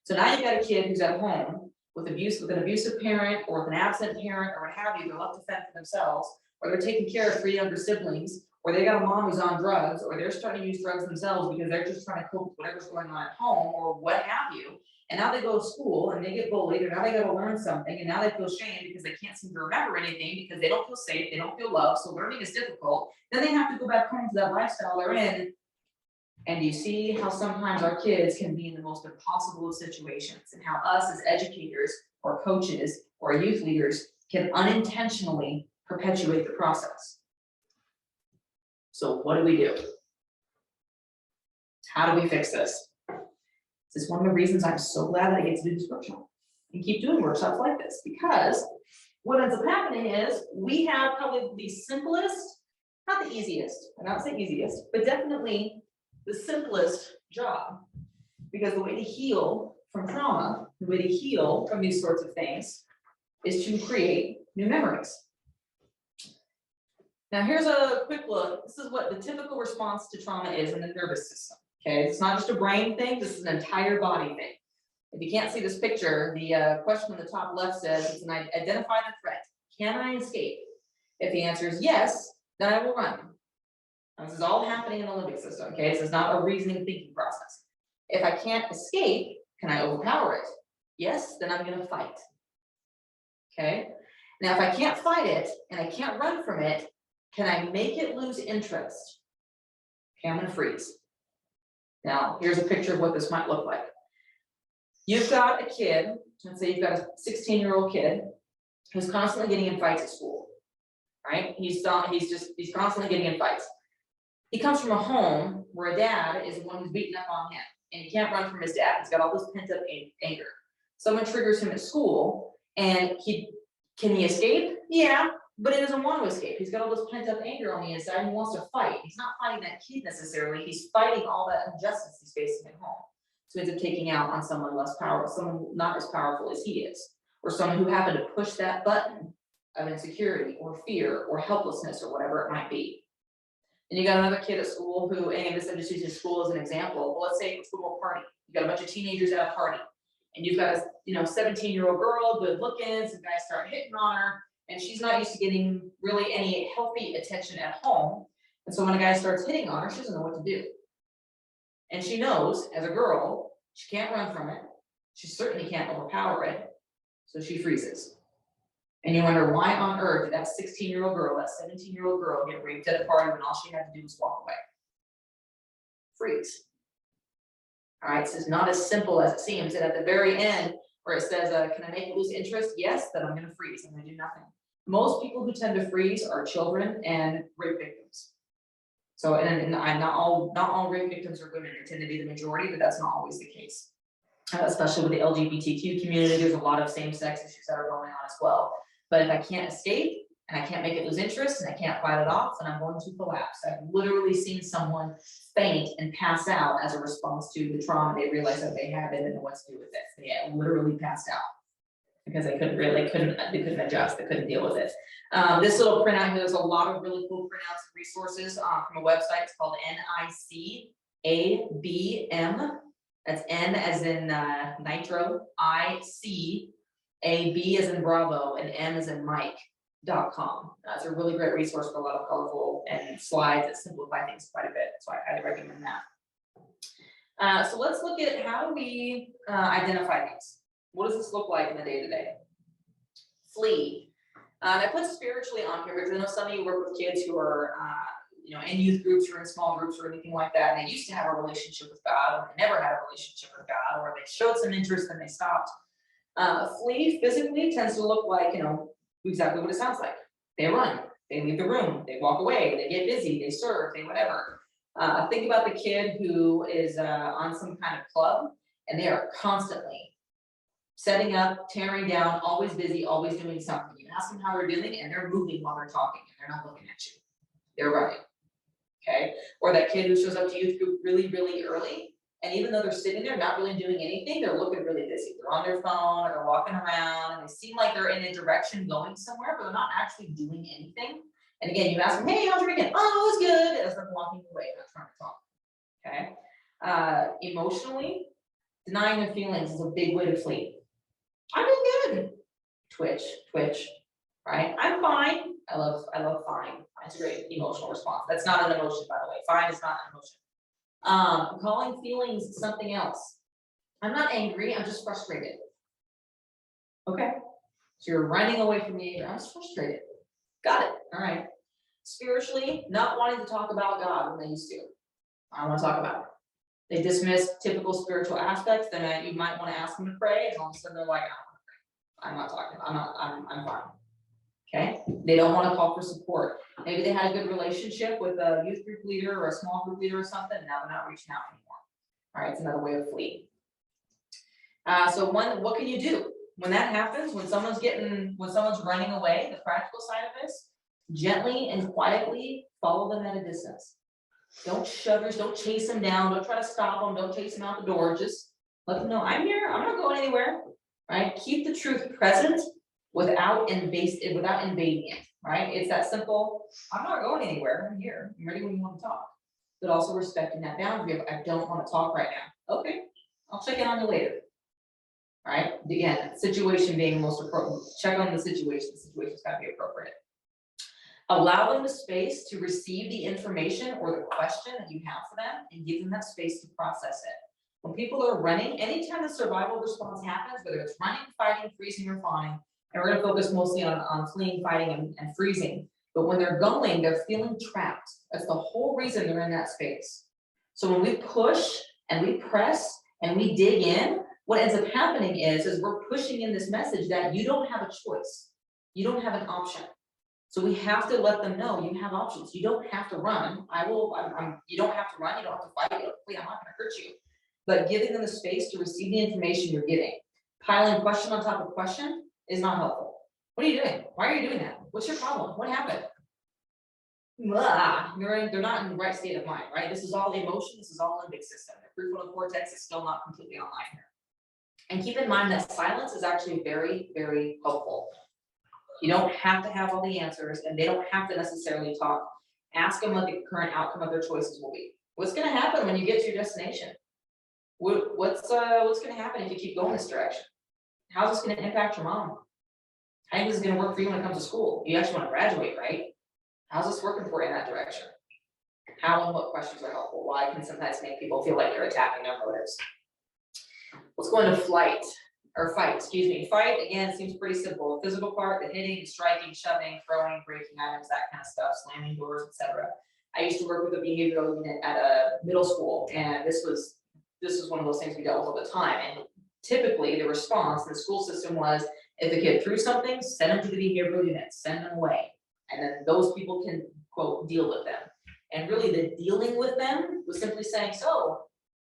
So now you've got a kid who's at home with an abusive parent or with an absent parent or what have you, they're left to fend for themselves, or they're taking care of 3 younger siblings, or they got a mom who's on drugs, or they're starting to use drugs themselves because they're just trying to cope with whatever's going on at home or what have you. And now they go to school and they get bullied, or now they got to learn something, and now they feel shame because they can't seem to remember anything because they don't feel safe, they don't feel loved, so learning is difficult. Then they have to go back home to that lifestyle they're in. And you see how sometimes our kids can be in the most impossible of situations, and how us as educators or coaches or youth leaders can unintentionally perpetuate the process. So what do? How do we fix this? This is one of the reasons I'm so glad that I get to do this workshop and keep doing workshops like this, because what ends up happening is we have probably the simplest, not the easiest, I'm not saying easiest, but definitely the simplest job, because the way to heal from trauma, the way to heal from these sorts of things is to create new memories. Now here's a quick look. This is what the typical response to trauma is in the nervous system. Okay, it's not just a brain thing, this is an entire body thing. If you can't see this picture, the question on the top left says, it's an identify the threat. Can I escape? If the answer is yes, then I will run. Now, this is all happening in the limbic system, okay? This is not a reasoning thinking process. If I can't escape, can I overpower it? Yes, then I'm gonna fight. Okay? Now, if I can't fight it and I can't run from it, can I make it lose interest? Okay, I'm gonna freeze. Now, here's a picture of what this might look like. You've got a kid, let's say you've got a 16-year-old kid who's constantly getting in fights at school, right? He's constantly getting in fights. He comes from a home where a dad is the one who's beating up on him, and he can't run from his dad. He's got all this pent up anger. Someone triggers him at school, and can he escape? Yeah, but he doesn't want to escape. He's got all this pent up anger on the inside, and he wants to fight. He's not fighting that kid necessarily. He's fighting all that injustice he's facing at home. So he ends up taking out on someone less powerful, someone not as powerful as he is, or someone who happened to push that button of insecurity or fear or helplessness or whatever it might be. And you got another kid at school who, and this I'm just using school as an example. Well, let's say it's a football party. You got a bunch of teenagers at a party, and you've got a 17-year-old girl, good looking. Some guys start hitting on her, and she's not used to getting really any healthy attention at home. And so when a guy starts hitting on her, she doesn't know what to do. And she knows, as a girl, she can't run from it. She certainly can't overpower it. So she freezes. And you wonder, why on earth did that 16-year-old girl, that 17-year-old girl get raped at a party when all she had to do was walk away? Freeze. All right, so it's not as simple as it seems. And at the very end, where it says, can I make it lose interest? Yes, then I'm going to freeze. I'm going to do nothing. Most people who tend to freeze are children and rape victims. So, and not all rape victims are women. They tend to be the majority, but that's not always the case. Especially with the LGBTQ community, there's a lot of same-sex issues that are going on as well. But if I can't escape, and I can't make it lose interest, and I can't fight it off, then I'm going to collapse. I've literally seen someone faint and pass out as a response to the trauma they realized that they had. They didn't know what to do with it. They literally passed out because they couldn't adjust, they couldn't deal with it. This little printout here, there's a lot of really cool printouts and resources from a website. It's called NICABM. That's N as in nitro, IC B as in Bravo, and M as in Mike.com. It's a really great resource for a lot of colorful and slides that simplify things quite a bit. So I highly recommend that. So let's look at how do we identify these. What does this look like in the day-to-day? Flee. I put spiritually on here because I know some of you work with kids who are in youth groups or in small groups or anything like that, and they used to have a relationship with God, or they never had a relationship with God, or they showed some interest and they stopped. Flee physically tends to look like, exactly what it sounds like. They run, they leave the room, they walk away, they get busy, they serve, they whatever. Think about the kid who is on some kind of club and they are constantly setting up, tearing down, always busy, always doing something. You ask them how they're doing and they're moving while they're talking and they're not looking at you. They're running. Okay. Or that kid who shows up to youth group really, really early. And even though they're sitting there not really doing anything, they're looking really busy. They're on their phone or they're walking around and they seem like they're in a direction going somewhere, but they're not actually doing anything. And again, you ask them, hey, how's your weekend? Oh, it was good. As they're walking away, not trying to talk. Okay. Emotionally, denying their feelings is a big way to flee. I'm good. Twitch, right? I'm fine. I love fine. It's a great emotional response. That's not an emotion, by the way. Fine is not an emotion. Calling feelings something else. I'm not angry, I'm just frustrated. Okay. So you're running away from me, I'm just frustrated. Got it. All right. Spiritually, not wanting to talk about God when they used to. I don't want to talk about it. They dismiss typical spiritual aspects, then you might want to ask them to pray, and all of a sudden they're like, I'm not talking, I'm fine. Okay, they don't want to call for support. Maybe they had a good relationship with a youth group leader or a small group leader or something, and now they're not reaching out anymore. All right, it's another way of fleeing. So what can you do when that happens? When someone's running away, the practical side of this, gently and quietly follow them at a distance. Don't chase them down, don't try to stop them, don't chase them out the door, just let them know, I'm here, I'm not going anywhere, right? Keep the truth present without invading it, right? It's that simple, I'm not going anywhere, I'm here, I'm ready when you want to talk. But also respecting that boundary of, I don't want to talk right now. Okay, I'll check in on you later. Right? Again, situation being most appropriate. Check on the situation. The situation's got to be appropriate. Allow them the space to receive the information or the question that you have for them and give them that space to process it. When people are running, anytime the survival response happens, whether it's running, fighting, freezing, or flying, and we're going to focus mostly on fleeing, fighting, and freezing. But when they're going, they're feeling trapped. That's the whole reason they're in that space. So when we push and we press and we dig in, what ends up happening is we're pushing in this message that you don't have a choice. You don't have an option. So we have to let them know you have options. You don't have to run. You don't have to run. You don't have to fight. I'm not going to hurt you. But giving them the space to receive the information you're giving. Piling question on top of question is not helpful. What are you doing? Why are you doing that? What's your problem? What happened? They're not in the right state of mind, right? This is all emotion. This is all limbic system. The prefrontal cortex is still not completely online here. And keep in mind that silence is actually very, very helpful. You don't have to have all the answers, and they don't have to necessarily talk. Ask them what the current outcome of their choices will be. What's going to happen when you get to your destination? What's going to happen if you keep going this direction? How's this going to impact your mom? How is this going to work for you when it comes to school? You actually want to graduate, right? How's this working for you in that direction? How and what questions are helpful? Why can sometimes make people feel like you're attacking their motives. Let's go into fight, excuse me. Fight, again, seems pretty simple. The physical part, the hitting, striking, shoving, throwing, breaking items, that kind of stuff, slamming doors, etc. I used to work with a behavioral unit at a middle school, and this was one of those things we dealt with all the time. And typically the response in the school system was, if the kid threw something, send them to the behavioral unit, send them away. And then those people can, quote, deal with them. And really the dealing with them was simply saying, so,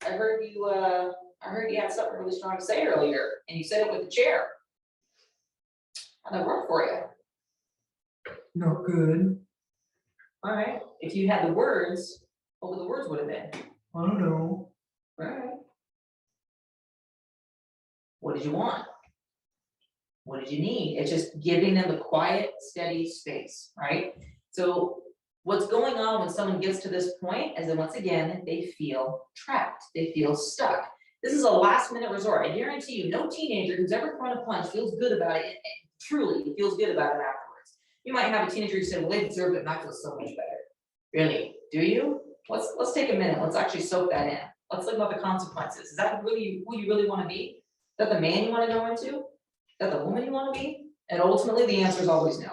I heard you had something really strong to say earlier, and you said it with the chair. How'd that work for you? Not good. All right. If you had the words, what would the words would have been? I don't know. All right. What did you want? What did you need? It's just giving them the quiet, steady space, right? So what's going on when someone gets to this point is that once again, they feel trapped. They feel stuck. This is a last minute resort. I guarantee you, no teenager who's ever thrown a punch feels good about it, and truly feels good about it afterwards. You might have a teenager who said, well, they deserved it and I feel so much better. Really? Do you? Let's take a minute. Let's actually soak that in. Let's think about the consequences. Is that really who you really want to be? Is that the man you want to go into? Is that the woman you want to be? And ultimately, the answer is always no.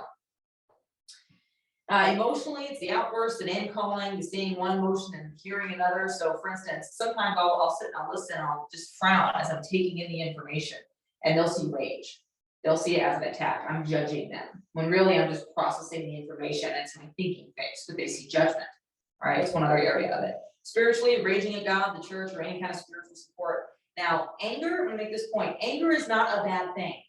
Emotionally, it's the outburst, the name calling, the seeing one emotion and hearing another. So for instance, sometimes I'll sit and I'll listen and I'll just frown as I'm taking in the information, and they'll see rage. They'll see it as an attack. I'm judging them, when really I'm just processing the information. It's my thinking phase, but they see judgment. All right, it's one other area of it. Spiritually, raging at God, the church, or any kind of spiritual support. Now, anger, I'm gonna make this point, anger is not a bad thing.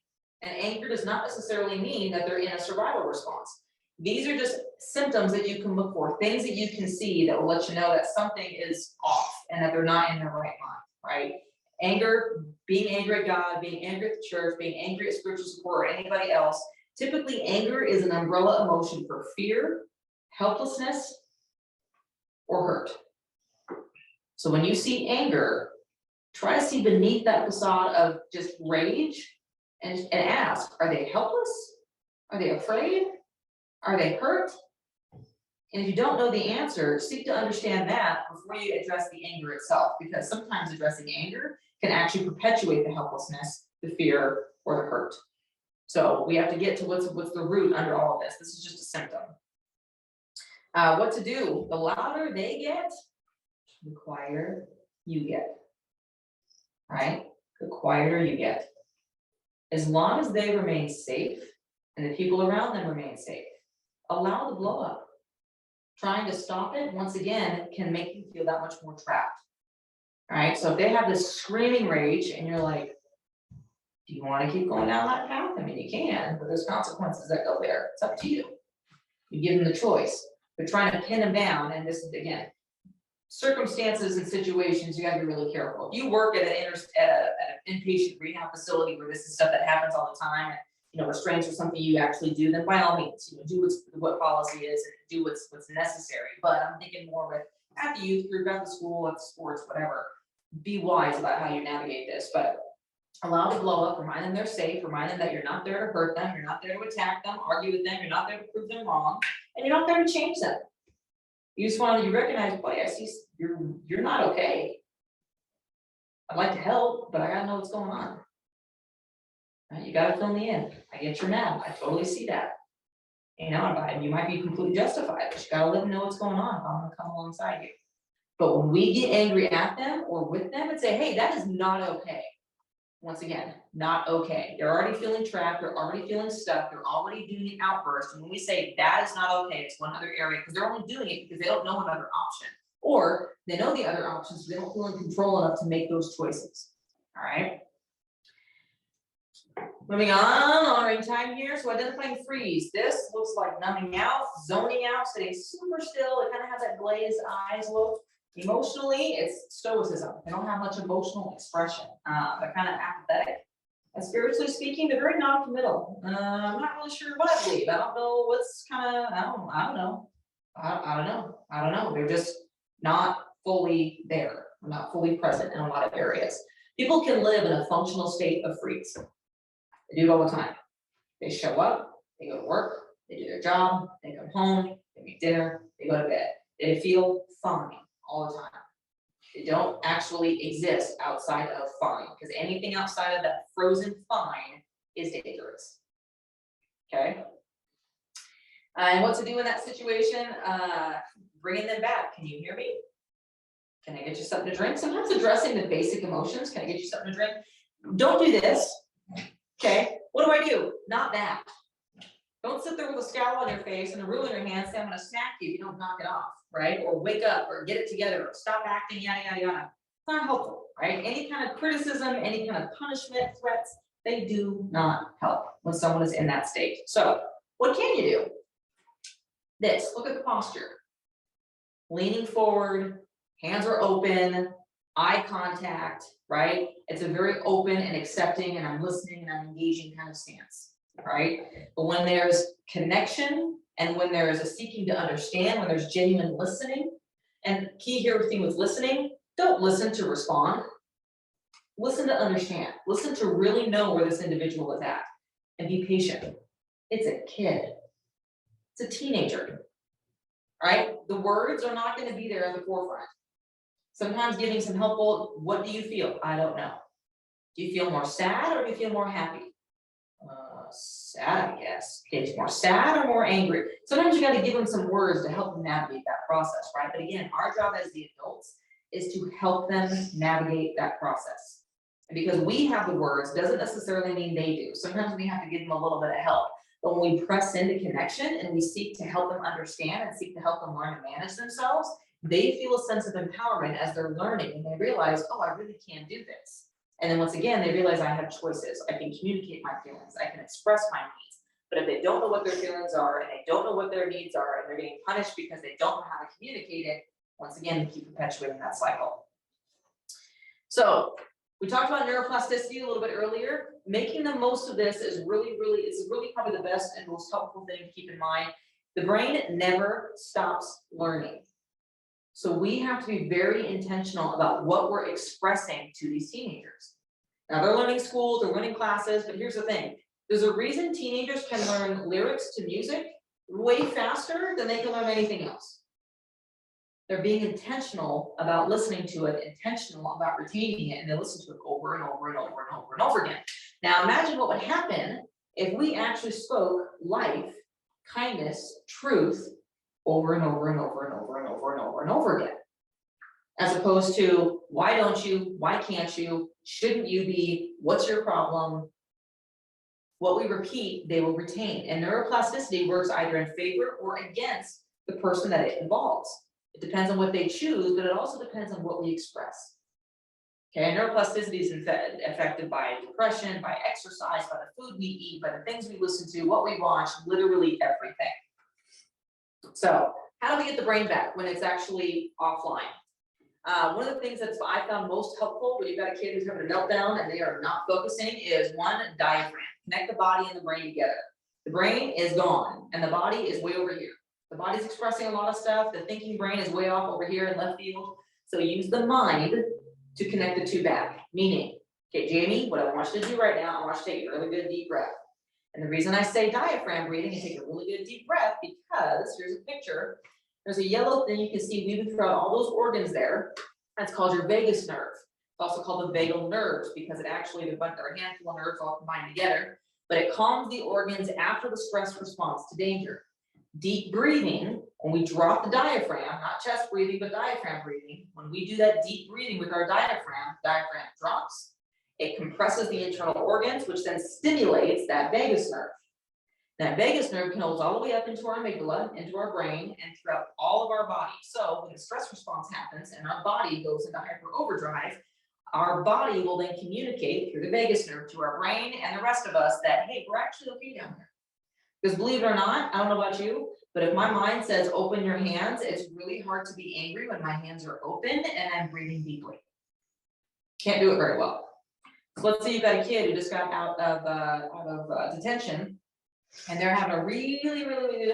And anger does not necessarily mean that they're in a survival response. These are just symptoms that you can look for, things that you can see that will let you know that something is off and that they're not in their right mind, right? Anger, being angry at God, being angry at the church, being angry at spiritual support or anybody else. Typically, anger is an umbrella emotion for fear, helplessness, or hurt. So when you see anger, try to see beneath that facade of just rage and ask, are they helpless? Are they afraid? Are they hurt? And if you don't know the answer, seek to understand that before you address the anger itself, because sometimes addressing anger can actually perpetuate the helplessness, the fear, or the hurt. So we have to get to what's the root under all of this. This is just a symptom. What to do? The louder they get, the quieter you get. Right? The quieter you get. As long as they remain safe and the people around them remain safe, allow the blow up. Trying to stop it, once again, can make you feel that much more trapped. All right, so if they have this screaming rage and you're like, do you want to keep going down that path? I mean, you can, but there's consequences that go there. It's up to you. You give them the choice. But trying to pin them down, and this is, again, circumstances and situations, you gotta be really careful. If you work at an inpatient rehab facility where this is stuff that happens all the time, and restraints are something you actually do, then by all means, do what policy is and do what's necessary. But I'm thinking more with at the youth group, at the school, at the sports, whatever. Be wise about how you navigate this, but allow the blow up, remind them they're safe, remind them that you're not there to hurt them, you're not there to attack them, argue with them, you're not there to prove them wrong, and you're not there to change them. You just want to recognize, boy, I see you're not okay. I'd like to help, but I gotta know what's going on. Right? You gotta fill me in. I get you're mad. I totally see that. And you might be completely justified, but you gotta let them know what's going on if I'm gonna come alongside you. But when we get angry at them or with them and say, hey, that is not okay. Once again, not okay. They're already feeling trapped, they're already feeling stuck, they're already doing an outburst. And when we say that is not okay, it's one other area, because they're only doing it because they don't know another option. Or they know the other options, so they don't feel in control enough to make those choices. All right. Moving on, honoring time here. So identifying freeze. This looks like numbing out, zoning out, sitting super still. It kind of has that glazed eyes look. Emotionally, it's stoicism. They don't have much emotional expression. They're kind of apathetic. And spiritually speaking, they're very non-committal. I'm not really sure what I believe. I don't know what's kind of, I don't know. I don't know. They're just not fully there. They're not fully present in a lot of areas. People can live in a functional state of freeze. They do it all the time. They show up, they go to work, they do their job, they come home, they make dinner, they go to bed. They feel fine all the time. They don't actually exist outside of fine, because anything outside of that frozen fine is dangerous. Okay? And what to do in that situation? Bringing them back. Can you hear me? Can I get you something to drink? Sometimes addressing the basic emotions. Can I get you something to drink? Don't do this. Okay, what do? Not that. Don't sit there with a scowl on your face and a ruler in your hand, say I'm gonna smack you if you don't knock it off, right? Or wake up, or get it together, or stop acting, yada, yada, yada. It's not helpful, right? Any kind of criticism, any kind of punishment, threats, they do not help when someone is in that state. So what can you do? This, look at the posture. Leaning forward, hands are open, eye contact, right? It's a very open and accepting and I'm listening and I'm engaging kind of stance, right? But when there's connection and when there's a seeking to understand, when there's genuine listening, and key here thing with listening, don't listen to respond. Listen to understand. Listen to really know where this individual is at and be patient. It's a kid. It's a teenager, right? The words are not going to be there at the forefront. Sometimes giving some helpful, what do you feel? I don't know. Do you feel more sad or do you feel more happy? Sad, I guess. Okay, it's more sad or more angry. Sometimes you got to give them some words to help them navigate that process, right? But again, our job as the adults is to help them navigate that process. And because we have the words doesn't necessarily mean they do. Sometimes we have to give them a little bit of help. But when we press into connection and we seek to help them understand and seek to help them learn to manage themselves, they feel a sense of empowerment as they're learning and they realize, oh, I really can do this. And then once again, they realize I have choices. I can communicate my feelings. I can express my needs. But if they don't know what their feelings are and they don't know what their needs are and they're getting punished because they don't know how to communicate it, once again, we keep perpetuating that cycle. So we talked about neuroplasticity a little bit earlier. Making the most of this is really probably the best and most helpful thing to keep in mind. The brain never stops learning. So we have to be very intentional about what we're expressing to these teenagers. Now they're learning school, they're learning classes, but here's the thing. There's a reason teenagers can learn lyrics to music way faster than they can learn anything else. They're being intentional about listening to it, intentional about retaining it, and they listen to it over and over and over and over and over again. Now imagine what would happen if we actually spoke life, kindness, truth, over and over and over and over and over and over and over again. As opposed to, why don't you, why can't you, shouldn't you be, what's your problem? What we repeat, they will retain. And neuroplasticity works either in favor or against the person that it involves. It depends on what they choose, but it also depends on what we express. Okay, neuroplasticity is affected by depression, by exercise, by the food we eat, by the things we listen to, what we watch, literally everything. So how do we get the brain back when it's actually offline? One of the things that I found most helpful when you've got a kid who's having a meltdown and they are not focusing is one, diaphragm. Connect the body and the brain together. The brain is gone and the body is way over here. The body's expressing a lot of stuff. The thinking brain is way off over here in left field. So use the mind to connect the two back. Meaning, okay, Jamie, what I want you to do right now, I want you to take a really good deep breath. And the reason I say diaphragm breathing and take a really good deep breath, because here's a picture. There's a yellow thing you can see weaving throughout all those organs there. That's called your vagus nerve. It's also called the vagal nerves because it actually, there are a handful of nerves all combined together, but it calms the organs after the stress response to danger. Deep breathing, when we drop the diaphragm, not chest breathing, but diaphragm breathing, when we do that deep breathing with our diaphragm drops, it compresses the internal organs, which then stimulates that vagus nerve. That vagus nerve goes all the way up into our amygdala, into our brain, and throughout all of our body. So when the stress response happens and our body goes into hyper overdrive, our body will then communicate through the vagus nerve to our brain and the rest of us that, hey, we're actually okay down here. Because believe it or not, I don't know about you, but if my mind says open your hands, it's really hard to be angry when my hands are open and I'm breathing deeply. Can't do it very well. So let's say you've got a kid who just got out of detention, and they're having a really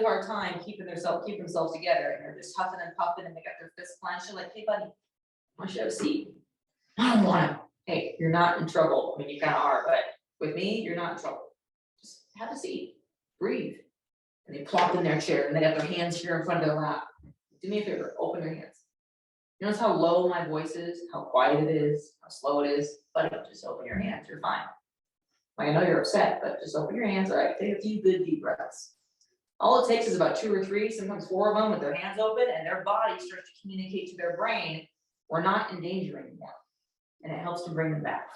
hard time keeping themselves together, and they're just huffing and puffing, and they got their fists clenched. You're like, hey, buddy, why should I have a seat? I don't want to. Hey, you're not in trouble. I mean, you kind of are, but with me, you're not in trouble. Just have a seat. Breathe. And they plop in their chair and they got their hands here in front of their lap. Do me a favor, open your hands. You notice how low my voice is, how quiet it is, how slow it is? Buddy, just open your hands, you're fine. Like, I know you're upset, but just open your hands, all right? Take a few good deep breaths. All it takes is about 2 or 3, sometimes 4 of them with their hands open, and their body starts to communicate to their brain, we're not in danger anymore. And it helps to bring them back,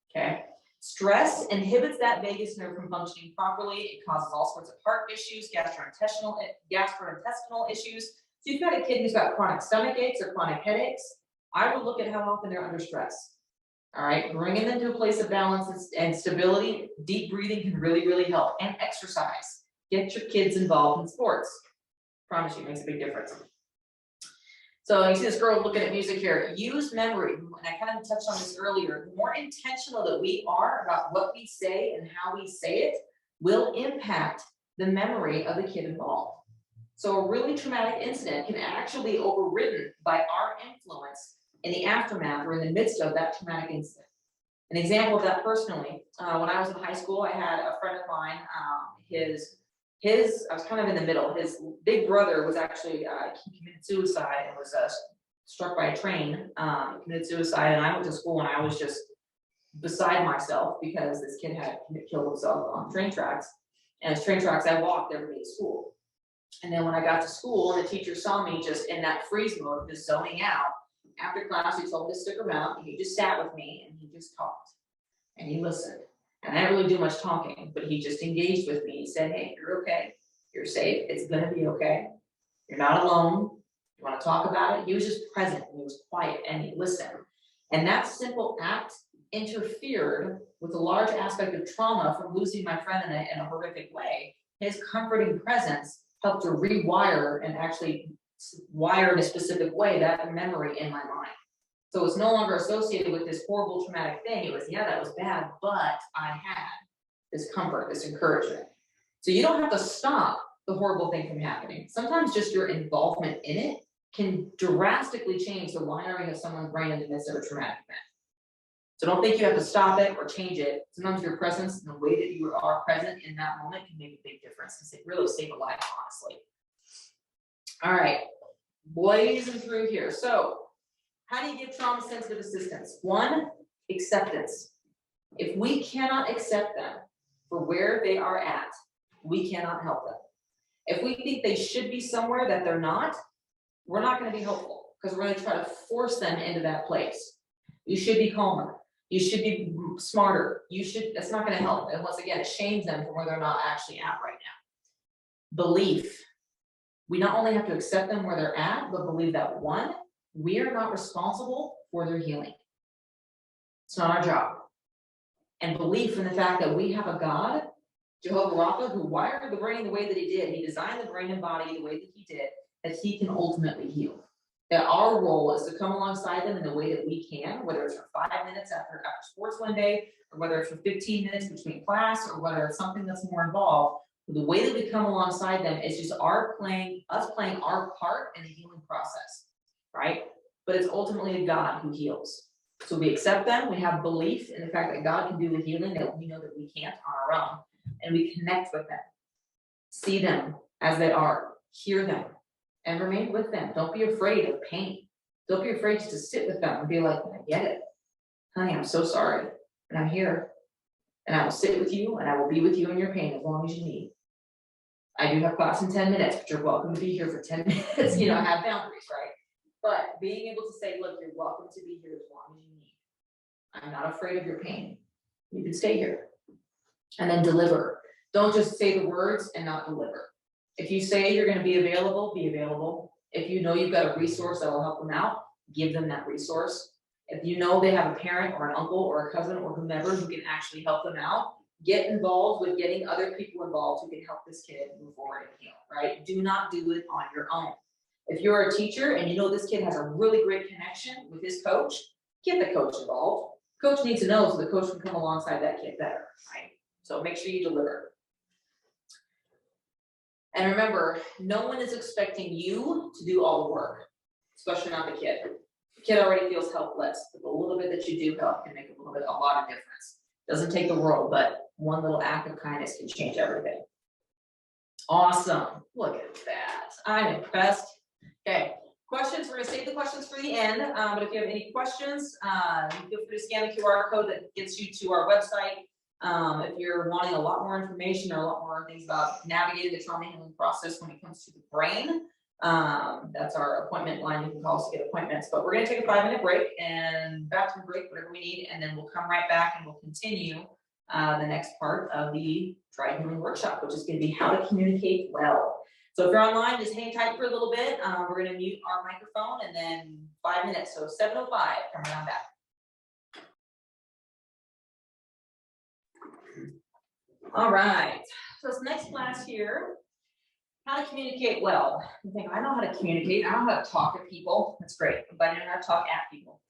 okay? Stress inhibits that vagus nerve from functioning properly. It causes all sorts of heart issues, gastrointestinal issues. So you've got a kid who's got chronic stomach aches or chronic headaches, I would look at how often they're under stress. All right, bringing them to a place of balance and stability. Deep breathing can really help. And exercise. Get your kids involved in sports. Promise you, it makes a big difference. So you see this girl looking at music here. Use memory, and I kind of touched on this earlier. The more intentional that we are about what we say and how we say it will impact the memory of the kid involved. So a really traumatic incident can actually be overridden by our influence in the aftermath or in the midst of that traumatic incident. An example of that personally, when I was in high school, I had a friend of mine, I was kind of in the middle. His big brother was actually, he committed suicide and was struck by a train, committed suicide, and I went to school and I was just beside myself because this kid had killed himself on train tracks. And as train tracks, I walked every day to school. And then when I got to school and the teacher saw me just in that freeze mode, just zoning out, after class, he told me to stick around and he just sat with me and he just talked and he listened. And I didn't really do much talking, but he just engaged with me. He said, hey, you're okay. You're safe. It's going to be okay. You're not alone. You want to talk about it? He was just present and he was quiet and he listened. And that simple act interfered with a large aspect of trauma from losing my friend in a horrific way. His comforting presence helped to rewire and actually wire in a specific way that memory in my mind. So it's no longer associated with this horrible traumatic thing. It was, yeah, that was bad, but I had this comfort, this encouragement. So you don't have to stop the horrible thing from happening. Sometimes just your involvement in it can drastically change the wiring of someone's brain in the midst of a traumatic event. So don't think you have to stop it or change it. Sometimes your presence and the way that you are present in that moment can make a big difference and really save a life, honestly. All right, blazing through here. So how do you give trauma-sensitive assistance? One, acceptance. If we cannot accept them for where they are at, we cannot help them. If we think they should be somewhere that they're not, we're not going to be helpful because we're going to try to force them into that place. You should be calmer. You should be smarter. That's not going to help. And once again, it shames them from where they're not actually at right now. Belief. We not only have to accept them where they're at, but believe that one, we are not responsible for their healing. It's not our job. And belief in the fact that we have a God, Jehovah Rapha, who wired the brain the way that he did. He designed the brain and body the way that he did, that he can ultimately heal. That our role is to come alongside them in the way that we can, whether it's for 5 minutes after sports one day, or whether it's for 15 minutes between class, or whether it's something that's more involved. The way that we come alongside them is just us playing our part in the healing process, right? But it's ultimately God who heals. So we accept them, we have belief in the fact that God can do the healing that we know that we can't on our own, and we connect with them, see them as they are, hear them, and remain with them. Don't be afraid of pain. Don't be afraid just to sit with them and be like, I get it. Honey, I'm so sorry, and I'm here. And I will sit with you, and I will be with you in your pain as long as you need. I do have class in 10 minutes, but you're welcome to be here for 10 minutes. You know, have boundaries, right? But being able to say, look, you're welcome to be here as long as you need. I'm not afraid of your pain. You can stay here. And then deliver. Don't just say the words and not deliver. If you say you're going to be available, be available. If you know you've got a resource that will help them out, give them that resource. If you know they have a parent or an uncle or a cousin or whomever who can actually help them out, get involved with getting other people involved who can help this kid move forward and heal, right? Do not do it on your own. If you're a teacher and you know this kid has a really great connection with his coach, get the coach involved. Coach needs to know so the coach can come alongside that kid better, right? So make sure you deliver. And remember, no one is expecting you to do all the work, especially not the kid. The kid already feels helpless, but the little bit that you do help can make a lot of difference. Doesn't take the world, but one little act of kindness can change everything. Awesome. Look at that. I'm impressed. Okay. Questions? We're going to save the questions for the end. But if you have any questions, feel free to scan the QR code that gets you to our website. If you're wanting a lot more information or a lot more things about navigating the trauma healing process when it comes to the brain, that's our appointment line. You can call us to get appointments. But we're going to take a 5-minute break and bathroom break, whatever we need, and then we'll come right back and we'll continue the next part of the Try Healing workshop, which is going to be how to communicate well. So if you're online, just hang tight for a little bit. We're going to mute our microphone and then 5 minutes. So 7:05, come around back. All right. So this next class here, how to communicate well. You think, I know how to communicate. I know how to talk to people. That's great. But I know how to talk at people.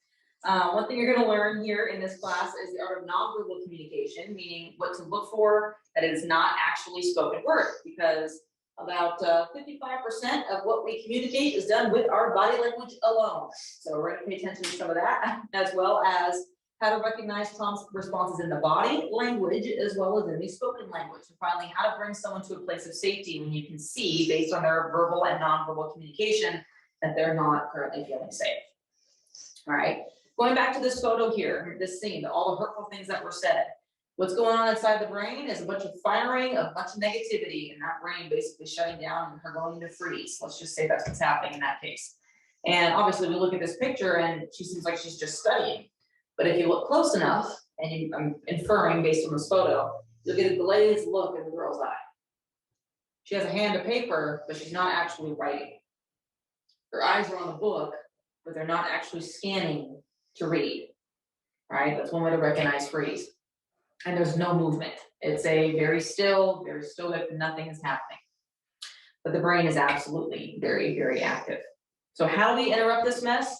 One thing you're going to learn here in this class is the art of nonverbal communication, meaning what to look for that is not actually spoken word, because about 55% of what we communicate is done with our body language alone. So we're going to pay attention to some of that, as well as how to recognize Tom's responses in the body language as well as in the spoken language. And finally, how to bring someone to a place of safety when you can see, based on their verbal and nonverbal communication, that they're not currently feeling safe. All right, going back to this photo here, this scene, all the hurtful things that were said. What's going on inside the brain is a bunch of firing, a bunch of negativity, and that brain basically shutting down and her going into freeze. Let's just say that's what's happening in that case. And obviously we look at this picture and she seems like she's just studying. But if you look close enough, and I'm inferring based on this photo, you'll get a glazed look in the girl's eye. She has a hand of paper, but she's not actually writing. Her eyes are on the book, but they're not actually scanning to read. Right? That's one way to recognize freeze. And there's no movement. It's a very stoic, nothing is happening. But the brain is absolutely very, very active. So how do we interrupt this mess?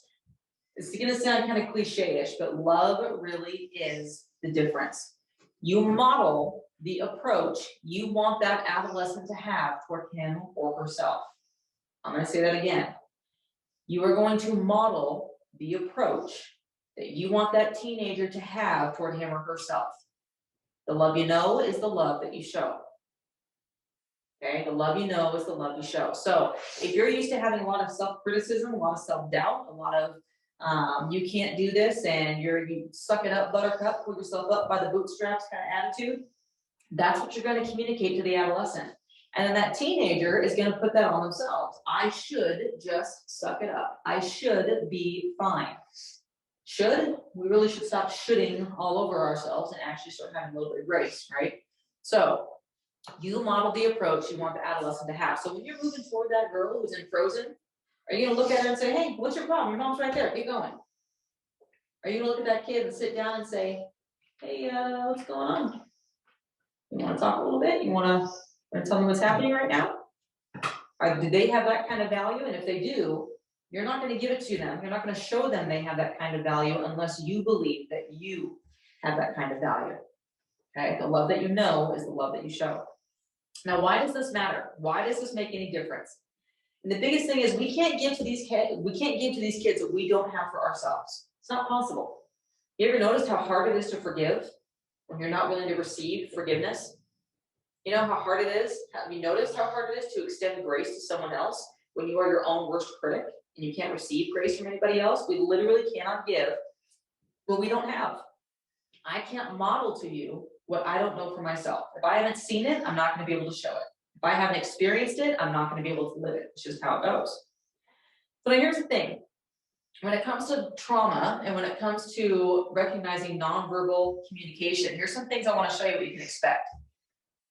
It's going to sound kind of cliche-ish, but love really is the difference. You model the approach you want that adolescent to have toward him or herself. I'm going to say that again. You are going to model the approach that you want that teenager to have toward him or herself. The love you know is the love that you show. Okay, the love you know is the love you show. So if you're used to having a lot of self-criticism, a lot of self-doubt, a lot of you can't do this and you suck it up, buttercup, pull yourself up by the bootstraps kind of attitude, that's what you're going to communicate to the adolescent. And then that teenager is going to put that on themselves. I should just suck it up. I should be fine. We really should stop shoulding all over ourselves and actually start having a little bit of grace, right? So you model the approach you want the adolescent to have. So when you're moving toward that girl who's in Frozen, are you going to look at her and say, hey, what's your problem? Your mom's right there. Keep going. Are you going to look at that kid and sit down and say, hey, what's going on? You want to talk a little bit? You want to tell me what's happening right now? Do they have that kind of value? And if they do, you're not going to give it to them. You're not going to show them they have that kind of value unless you believe that you have that kind of value. Okay? The love that you know is the love that you show. Now, why does this matter? Why does this make any difference? And the biggest thing is we can't give to these kids what we don't have for ourselves. It's not possible. You ever noticed how hard it is to forgive when you're not willing to receive forgiveness? You know how hard it is? Have you noticed how hard it is to extend grace to someone else when you are your own worst critic and you can't receive grace from anybody else? We literally cannot give what we don't have. I can't model to you what I don't know for myself. If I haven't seen it, I'm not going to be able to show it. If I haven't experienced it, I'm not going to be able to live it. It's just how it goes. So here's the thing. When it comes to trauma and when it comes to recognizing nonverbal communication, here's some things I want to show you what you can expect.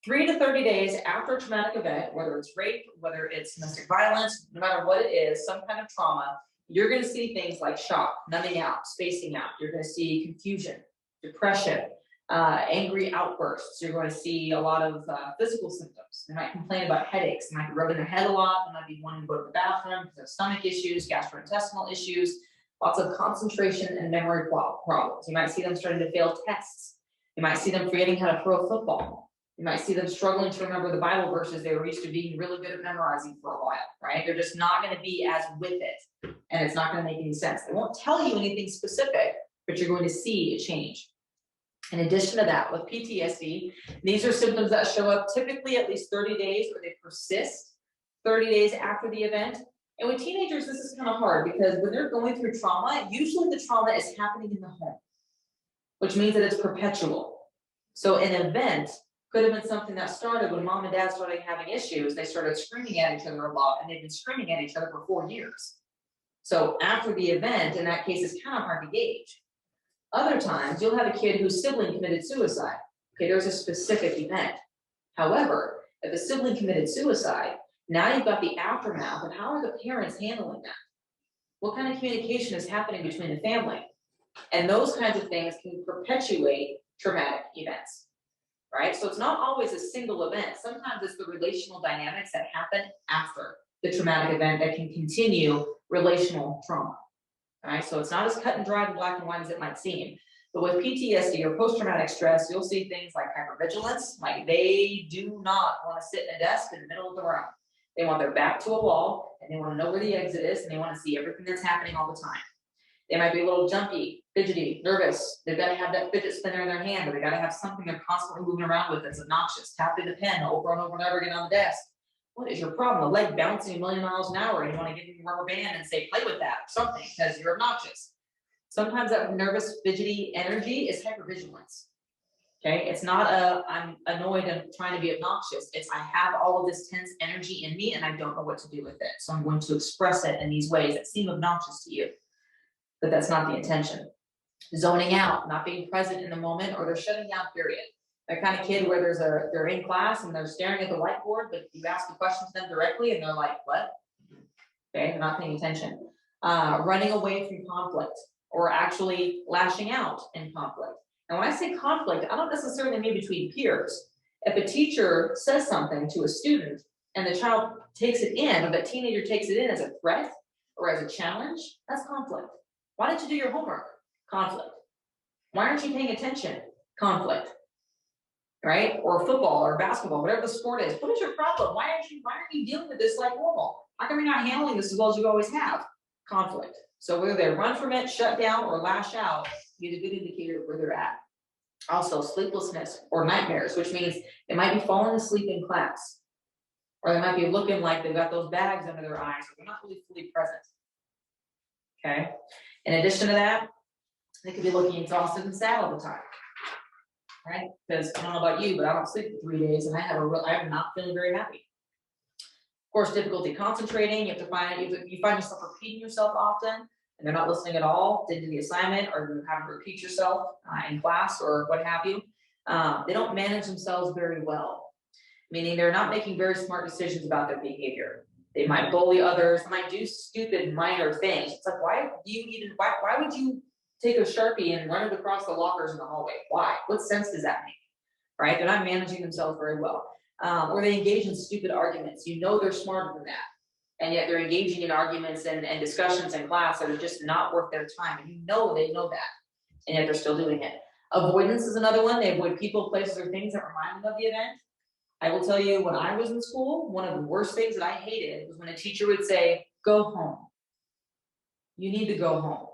3 to 30 days after a traumatic event, whether it's rape, whether it's domestic violence, no matter what it is, some kind of trauma, you're going to see things like shock, numbing out, spacing out. You're going to see confusion, depression, angry outbursts. You're going to see a lot of physical symptoms. They might complain about headaches. They might be rubbing their head a lot. They might be wanting to go to the bathroom because of stomach issues, gastrointestinal issues, lots of concentration and memory problems. You might see them starting to fail tests. You might see them forgetting how to throw a football. You might see them struggling to remember the Bible verses they were used to being really good at memorizing for a while, right? They're just not going to be as with it, and it's not going to make any sense. They won't tell you anything specific, but you're going to see a change. In addition to that, with PTSD, these are symptoms that show up typically at least 30 days, or they persist 30 days after the event. And with teenagers, this is kind of hard because when they're going through trauma, usually the trauma is happening in the home, which means that it's perpetual. So an event could have been something that started when mom and dad started having issues. They started screaming at each other a lot, and they've been screaming at each other for 4 years. So after the event, in that case, it's kind of hard to gauge. Other times, you'll have a kid whose sibling committed suicide. Okay, there's a specific event. However, if a sibling committed suicide, now you've got the aftermath of how are the parents handling that? What kind of communication is happening between the family? And those kinds of things can perpetuate traumatic events, right? So it's not always a single event. Sometimes it's the relational dynamics that happen after the traumatic event that can continue relational trauma. All right, so it's not as cut and dried and black and white as it might seem. But with PTSD or post-traumatic stress, you'll see things like hypervigilance, like they do not want to sit in a desk in the middle of the room. They want their back to a wall, and they want to know where the exit is, and they want to see everything that's happening all the time. They might be a little jumpy, fidgety, nervous. They've got to have that fidget spinner in their hand, or they got to have something they're constantly moving around with that's obnoxious. Tapping the pen over and over and over again on the desk. What is your problem? A leg bouncing a million miles an hour, and you want to give them a rubber band and say, play with that or something because you're obnoxious. Sometimes that nervous, fidgety energy is hypervigilance. Okay, it's not I'm annoyed and trying to be obnoxious. It's I have all of this tense energy in me and I don't know what to do with it. So I'm going to express it in these ways that seem obnoxious to you, but that's not the intention. Zoning out, not being present in the moment, or they're shutting down, period. That kind of kid where they're in class and they're staring at the whiteboard, but you ask the question to them directly and they're like, what? Okay, they're not paying attention. Running away from conflict, or actually lashing out in conflict. And when I say conflict, I don't necessarily mean between peers. If a teacher says something to a student and the child takes it in, or the teenager takes it in as a threat or as a challenge, that's conflict. Why didn't you do your homework? Conflict. Why aren't you paying attention? Conflict. Right? Or football or basketball, whatever the sport is. What is your problem? Why aren't you dealing with this like normal? How come you're not handling this as well as you always have? Conflict. So whether they run from it, shut down, or lash out, is a good indicator of where they're at. Also, sleeplessness or nightmares, which means they might be falling asleep in class, or they might be looking like they've got those bags under their eyes, or they're not really fully present. Okay. In addition to that, they could be looking exhausted and sad all the time. Right? Because I don't know about you, but I don't sleep for 3 days, and I'm not feeling very happy. Of course, difficulty concentrating. You find yourself repeating yourself often, and they're not listening at all, did the assignment, or you have to repeat yourself in class or what have you. They don't manage themselves very well, meaning they're not making very smart decisions about their behavior. They might bully others, might do stupid minor things. It's like, why would you take a Sharpie and run it across the lockers in the hallway? Why? What sense does that make? Right? They're not managing themselves very well. Or they engage in stupid arguments. You know they're smarter than that. And yet they're engaging in arguments and discussions in class that are just not worth their time. And you know they know that. And yet they're still doing it. Avoidance is another one. They avoid people, places, or things that remind them of the event. I will tell you, when I was in school, one of the worst things that I hated was when a teacher would say, go home. You need to go home.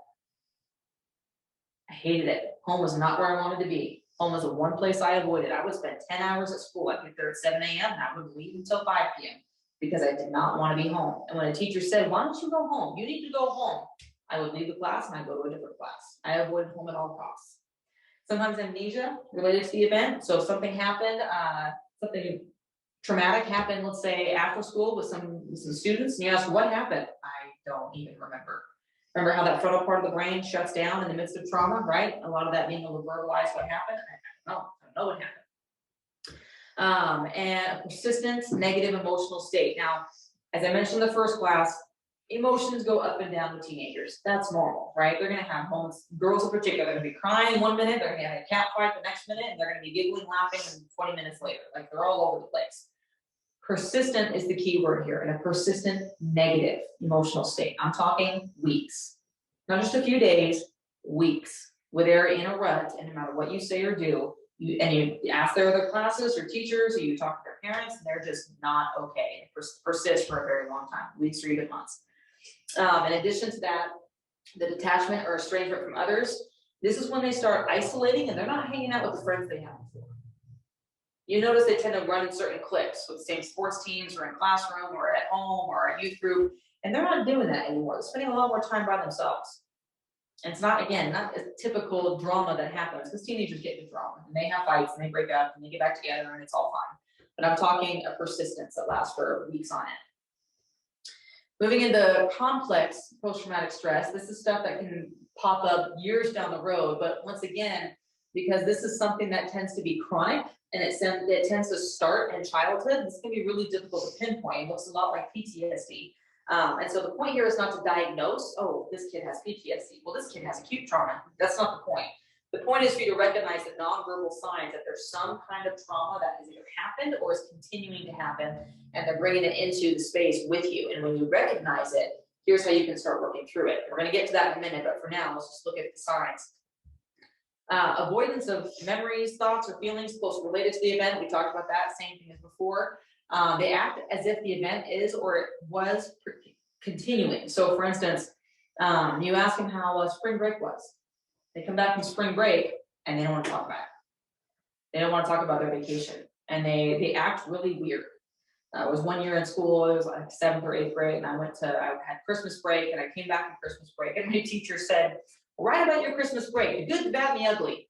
I hated it. Home was not where I wanted to be. Home was the one place I avoided. I would spend 10 hours at school. I'd get there at 7 a.m. and I would leave until 5 p.m. because I did not want to be home. And when a teacher said, why don't you go home? You need to go home. I would leave the class and I'd go to a different class. I avoided home at all costs. Sometimes amnesia related to the event. So if something happened, something traumatic happened, let's say after school with some students, and you ask, what happened? I don't even remember. Remember how that frontal part of the brain shuts down in the midst of trauma, right? A lot of that being able to verbalize what happened. I don't know what happened. And a persistent negative emotional state. Now, as I mentioned in the first class, emotions go up and down with teenagers. That's normal, right? They're going to have moments, girls in particular, they're going to be crying 1 minute, they're going to have a cat fight the next minute, and they're going to be giggling, laughing, and 20 minutes later. Like they're all over the place. Persistent is the key word here, and a persistent negative emotional state. I'm talking weeks, not just a few days, weeks, where they're in a rut, and no matter what you say or do, you ask their other classes or teachers, or you talk to their parents, and they're just not okay. It persists for a very long time, weeks or even months. In addition to that, the detachment or estrangement from others, this is when they start isolating and they're not hanging out with the friends they had before. You notice they tend to run in certain cliques with the same sports teams or in classroom or at home or a youth group, and they're not doing that anymore. They're spending a lot more time by themselves. And it's not, again, not a typical drama that happens, because teenagers get into drama and they have fights and they break up and they get back together and it's all fine. But I'm talking a persistence that lasts for weeks on end. Moving into complex post-traumatic stress, this is stuff that can pop up years down the road, but once again, because this is something that tends to be chronic and it tends to start in childhood, this can be really difficult to pinpoint. It looks a lot like PTSD. And so the point here is not to diagnose, oh, this kid has PTSD. Well, this kid has acute trauma. That's not the point. The point is for you to recognize the nonverbal signs that there's some kind of trauma that has either happened or is continuing to happen, and they're bringing it into the space with you. And when you recognize it, here's how you can start working through it. We're going to get to that in a minute, but for now, let's just look at the signs. Avoidance of memories, thoughts, or feelings close related to the event. We talked about that, same thing as before. They act as if the event is or was continuing. So for instance, You ask them how spring break was. They come back from spring break and they don't want to talk about it. They don't want to talk about their vacation, and they act really weird. It was 1 year in school, it was like 7th or 8th grade, and I had Christmas break, and I came back from Christmas break, and my teacher said, write about your Christmas break, the good, the bad, and the ugly.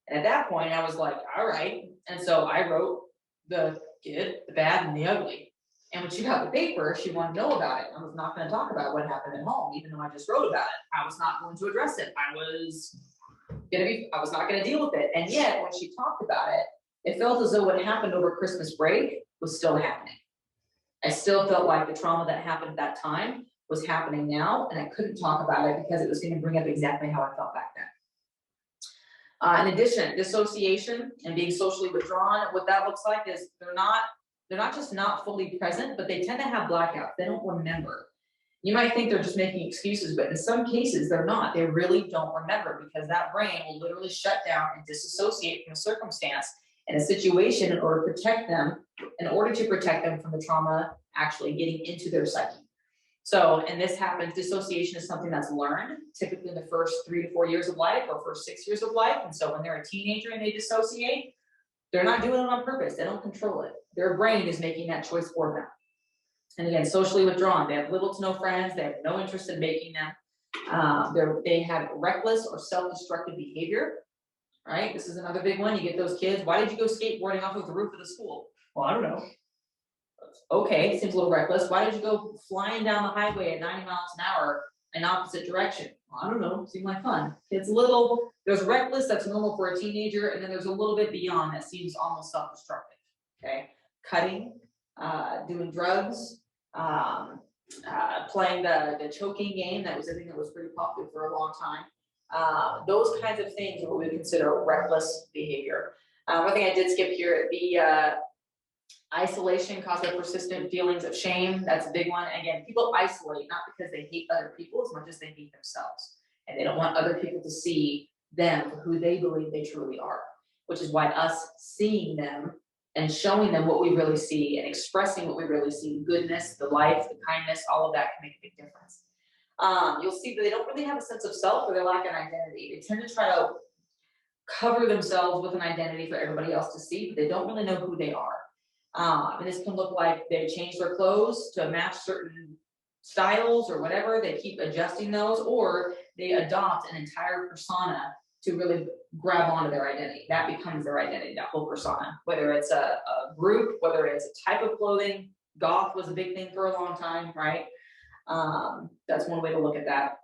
And at that point, I was like, all right. And so I wrote the good, the bad, and the ugly. And when she got the paper, she wanted to know about it. I was not going to talk about what happened at home, even though I just wrote about it. I was not going to address it. I was not going to deal with it. And yet, when she talked about it, it felt as though what happened over Christmas break was still happening. I still felt like the trauma that happened at that time was happening now, and I couldn't talk about it because it was going to bring up exactly how I felt back then. In addition, dissociation and being socially withdrawn, what that looks like is they're not just not fully present, but they tend to have blackouts. They don't remember. You might think they're just making excuses, but in some cases they're not. They really don't remember, because that brain will literally shut down and disassociate from a circumstance and a situation in order to protect them from the trauma actually getting into their psyche. So, and this happens, dissociation is something that's learned typically in the first 3 to 4 years of life or first 6 years of life. And so when they're a teenager and they dissociate, they're not doing it on purpose. They don't control it. Their brain is making that choice for them. And again, socially withdrawn. They have little to no friends. They have no interest in making them. They have reckless or self-destructive behavior. Right? This is another big one. You get those kids. Why did you go skateboarding off of the roof of the school? Well, I don't know. Okay, seems a little reckless. Why did you go flying down the highway at 90 miles an hour in opposite direction? Well, I don't know. Seemed like fun. It's a little, there's reckless, that's normal for a teenager, and then there's a little bit beyond that seems almost self-destructive. Okay, cutting, doing drugs, playing the choking game. That was a thing that was pretty popular for a long time. Those kinds of things are what we consider reckless behavior. One thing I did skip here, the isolation caused by persistent feelings of shame. That's a big one. Again, people isolate not because they hate other people as much as they hate themselves. And they don't want other people to see them for who they believe they truly are, which is why us seeing them and showing them what we really see and expressing what we really see, the goodness, the life, the kindness, all of that can make a big difference. You'll see that they don't really have a sense of self, or they lack an identity. They tend to try to cover themselves with an identity for everybody else to see, but they don't really know who they are. And this can look like they change their clothes to match certain styles or whatever. They keep adjusting those, or they adopt an entire persona to really grab onto their identity. That becomes their identity, that whole persona, whether it's a group, whether it's a type of clothing. Goth was a big thing for a long time, right? That's one way to look at that.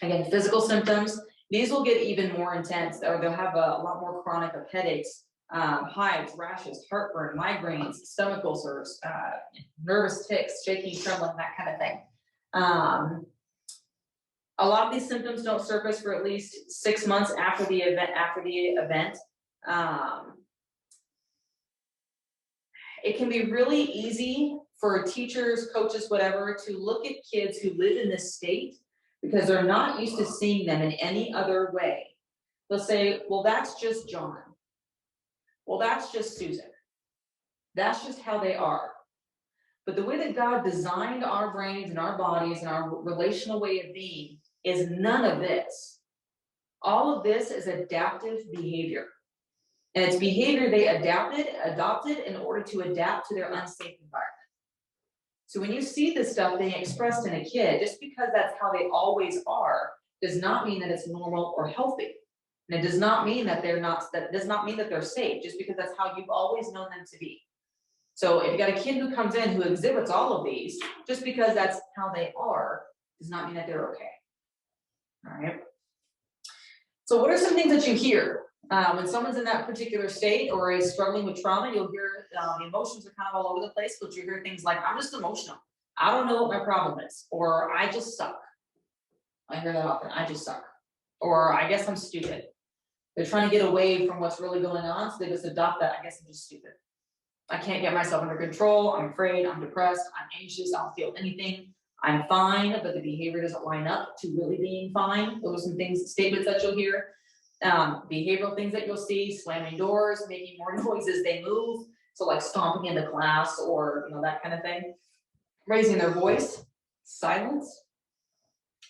Again, physical symptoms, these will get even more intense, or they'll have a lot more chronic of headaches, hives, rashes, heartburn, migraines, stomach ulcers, nervous tics, shaking, trembling, that kind of thing. A lot of these symptoms don't surface for at least 6 months after the event. It can be really easy for teachers, coaches, whatever, to look at kids who live in this state because they're not used to seeing them in any other way. They'll say, well, that's just John. Well, that's just Susan. That's just how they are. But the way that God designed our brains and our bodies and our relational way of being is none of this. All of this is adaptive behavior. And it's behavior they adopted in order to adapt to their unsafe environment. So when you see this stuff being expressed in a kid, just because that's how they always are, does not mean that it's normal or healthy. And it does not mean that they're safe, just because that's how you've always known them to be. So if you got a kid who comes in who exhibits all of these, just because that's how they are, does not mean that they're okay. All right. So what are some things that you hear? When someone's in that particular state or is struggling with trauma, you'll hear the emotions are kind of all over the place, but you hear things like, I'm just emotional. I don't know what my problem is, or I just suck. I hear that often, I just suck. Or I guess I'm stupid. They're trying to get away from what's really going on, so they just adopt that, I guess I'm just stupid. I can't get myself under control, I'm afraid, I'm depressed, I'm anxious, I don't feel anything. I'm fine, but the behavior doesn't line up to really being fine. Those are some things, statements that you'll hear. Behavioral things that you'll see, slamming doors, making more noise as they move. So like stomping into class or, that kind of thing. Raising their voice, silence,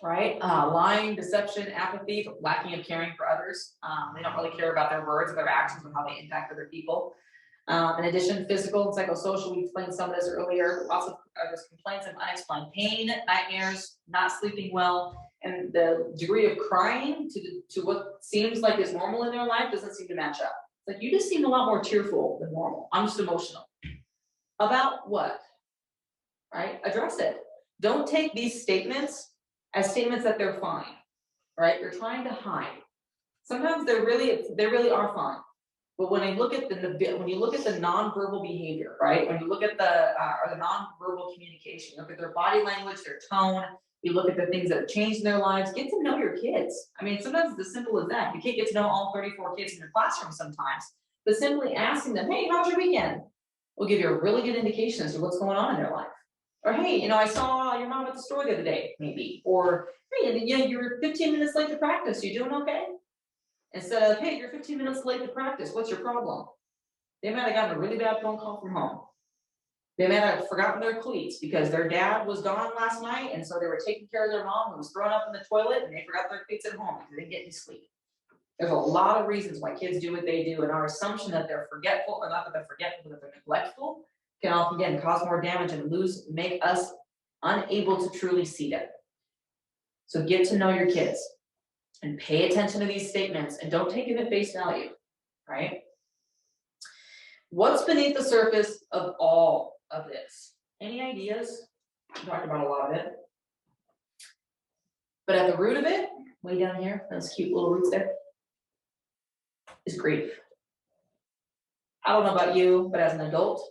right? Lying, deception, apathy, lacking of caring for others. They don't really care about their words or their actions or how they impact other people. In addition, physical and psychosocial, we explained some of this earlier. Lots of there's complaints of unexplained pain, nightmares, not sleeping well, and the degree of crying to what seems like is normal in their life doesn't seem to match up. It's like, you just seem a lot more tearful than normal. I'm just emotional. About what? Right? Address it. Don't take these statements as statements that they're fine, right? You're trying to hide. Sometimes they really are fine. But when you look at the nonverbal behavior, right? When you look at the nonverbal communication, look at their body language, their tone, you look at the things that have changed in their lives, get to know your kids. I mean, sometimes it's as simple as that. You can't get to know all 34 kids in your classroom sometimes, but simply asking them, hey, how was your weekend? Will give you a really good indication as to what's going on in their life. Or, hey, I saw your mom at the store the other day, maybe. Or, hey, you were 15 minutes late to practice. You doing okay? Instead of, hey, you're 15 minutes late to practice. What's your problem? They might have gotten a really bad phone call from home. They might have forgotten their cleats because their dad was gone last night, and so they were taking care of their mom who was thrown up in the toilet, and they forgot their cleats at home because they didn't get any sleep. There's a lot of reasons why kids do what they do, and our assumption that they're forgetful, or not that they're forgetful, but that they're neglectful, can often, again, cause more damage and make us unable to truly see them. So get to know your kids and pay attention to these statements and don't take it at face value, right? What's beneath the surface of all of this? Any ideas? We talked about a lot of it. But at the root of it, way down here, those cute little roots there, is grief. I don't know about you, but as an adult,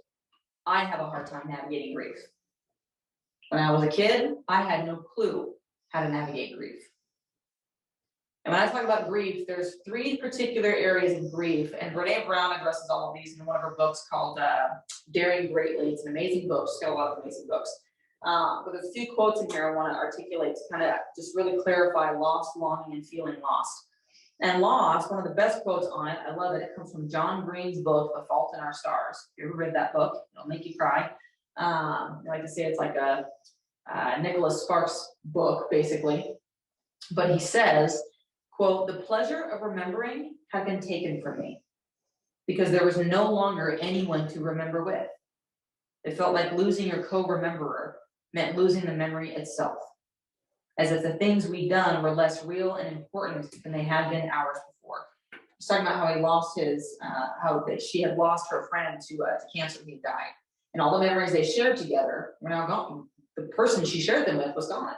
I have a hard time navigating grief. When I was a kid, I had no clue how to navigate grief. And when I talk about grief, there's 3 particular areas of grief, and Brené Brown addresses all of these in one of her books called Daring Greatly. It's an amazing book. She's got a lot of amazing books. But there's a few quotes in here I want to articulate to kind of just really clarify loss, longing, and feeling lost. And loss, one of the best quotes on it, I love it. It comes from John Green's book, A Fault in Our Stars. If you ever read that book, it'll make you cry. I like to say it's like a Nicholas Sparks book, basically. But he says, quote, "The pleasure of remembering had been taken from me because there was no longer anyone to remember with. It felt like losing your co-rememberer meant losing the memory itself, as if the things we'd done were less real and important than they had been hours before." He's talking about how he lost how that she had lost her friend to cancer when he died. And all the memories they shared together were now gone. The person she shared them with was gone.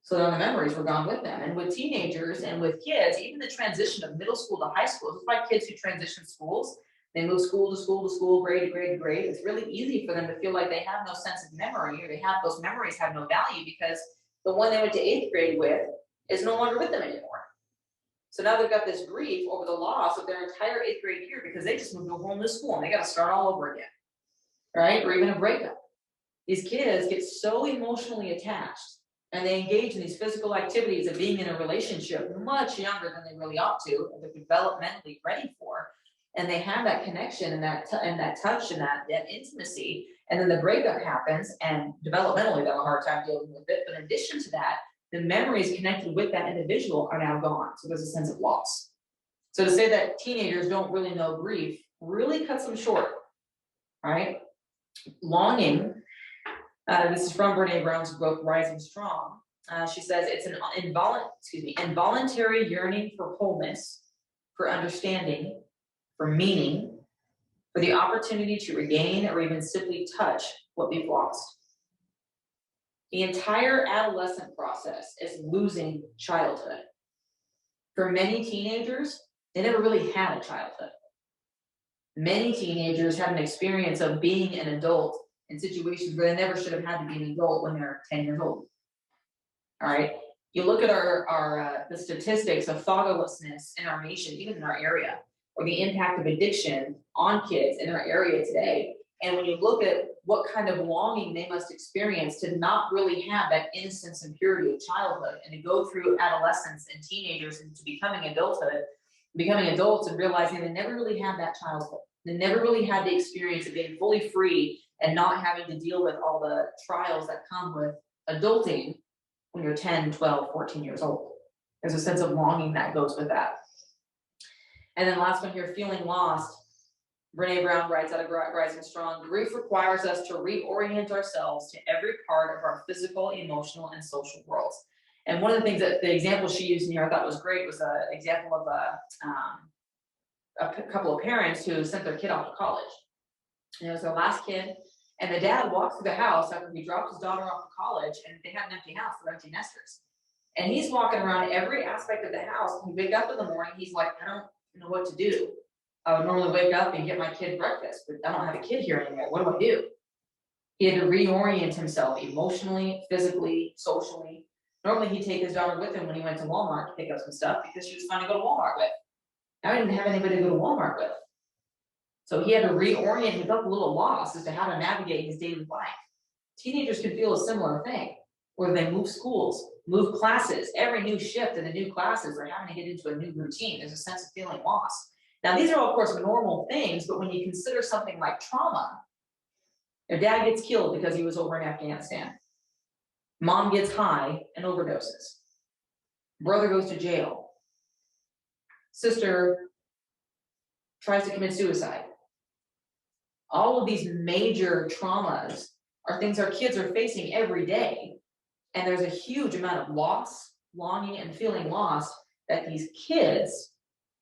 So then the memories were gone with them. And with teenagers and with kids, even the transition of middle school to high school, just like kids who transition schools, they move school to school to school, grade to grade to grade. It's really easy for them to feel like they have no sense of memory, or those memories have no value because the one they went to 8th grade with is no longer with them anymore. So now they've got this grief over the loss of their entire 8th grade year because they just moved to a whole new school and they got to start all over again, right? Or even a breakup. These kids get so emotionally attached and they engage in these physical activities of being in a relationship much younger than they really ought to, and they're developmentally ready for. And they have that connection and that touch and that intimacy. And then the breakup happens, and developmentally they have a hard time dealing with it. But in addition to that, the memories connected with that individual are now gone. So there's a sense of loss. So to say that teenagers don't really know grief really cuts them short, right? Longing. This is from Brené Brown's book, Rising Strong. She says it's an involuntary yearning for wholeness, for understanding, for meaning, for the opportunity to regain or even simply touch what we've lost. The entire adolescent process is losing childhood. For many teenagers, they never really had a childhood. Many teenagers have an experience of being an adult in situations where they never should have had to be an adult when they're 10 years old. All right. You look at the statistics of fatherlessness in our nation, even in our area, or the impact of addiction on kids in our area today. And when you look at what kind of longing they must experience to not really have that innocence and purity of childhood, and to go through adolescence and teenagers into becoming adults and realizing they never really had that childhood. They never really had the experience of being fully free and not having to deal with all the trials that come with adulting. when you're 10, 12, 14 years old. There's a sense of longing that goes with that. And then last one here, feeling lost. Brene Brown writes out of Rising Strong, grief requires us to reorient ourselves to every part of our physical, emotional, and social worlds. And one of the things that the example she used in here I thought was great was an example of a couple of parents who sent their kid off to college. And it was their last kid, and the dad walked through the house after he dropped his daughter off to college, and they had an empty house, they're empty nesters. And he's walking around every aspect of the house. He wake up in the morning, he's like, I don't know what to do. I would normally wake up and get my kid breakfast, but I don't have a kid here anymore. What do I do? He had to reorient himself emotionally, physically, socially. Normally he'd take his daughter with him when he went to Walmart to pick up some stuff because she was fun to go to Walmart with. Now he didn't have anybody to go to Walmart with. So he had to reorient. He felt a little lost as to how to navigate his daily life. Teenagers can feel a similar thing, where they move schools, move classes. Every new shift and the new classes, they're having to get into a new routine. There's a sense of feeling lost. Now, these are all, of course, normal things, but when you consider something like trauma, their dad gets killed because he was over in Afghanistan. Mom gets high and overdoses. Brother goes to jail. Sister tries to commit suicide. All of these major traumas are things our kids are facing every day. And there's a huge amount of loss, longing, and feeling lost that these kids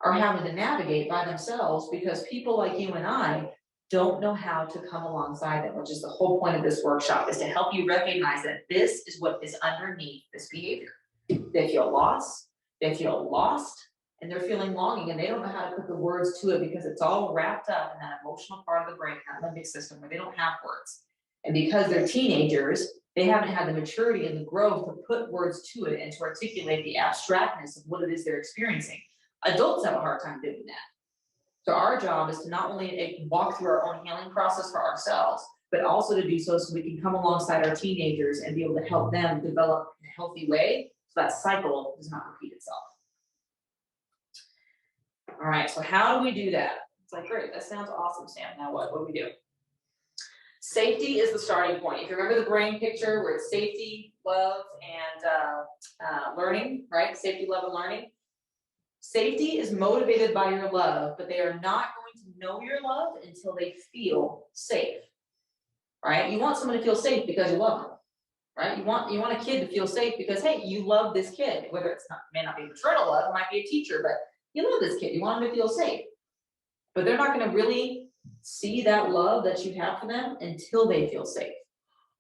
are having to navigate by themselves because people like you and I don't know how to come alongside them, which is the whole point of this workshop, is to help you recognize that this is what is underneath this behavior. They feel lost, and they're feeling longing, and they don't know how to put the words to it because it's all wrapped up in that emotional part of the brain, that limbic system, where they don't have words. And because they're teenagers, they haven't had the maturity and the growth to put words to it and to articulate the abstractness of what it is they're experiencing. Adults have a hard time doing that. So our job is to not only walk through our own healing process for ourselves, but also to do so we can come alongside our teenagers and be able to help them develop in a healthy way so that cycle does not repeat itself. All right, so how do we do that? It's like, great, that sounds awesome, Sam. Now what do we do? Safety is the starting point. If you remember the brain picture where it's safety, love, and learning, right? Safety, love, and learning. Safety is motivated by your love, but they are not going to know your love until they feel safe, right? You want someone to feel safe because you love them, right? You want a kid to feel safe because, hey, you love this kid, whether it may not be maternal love, it might be a teacher, but you love this kid, you want them to feel safe. But they're not going to really see that love that you have for them until they feel safe,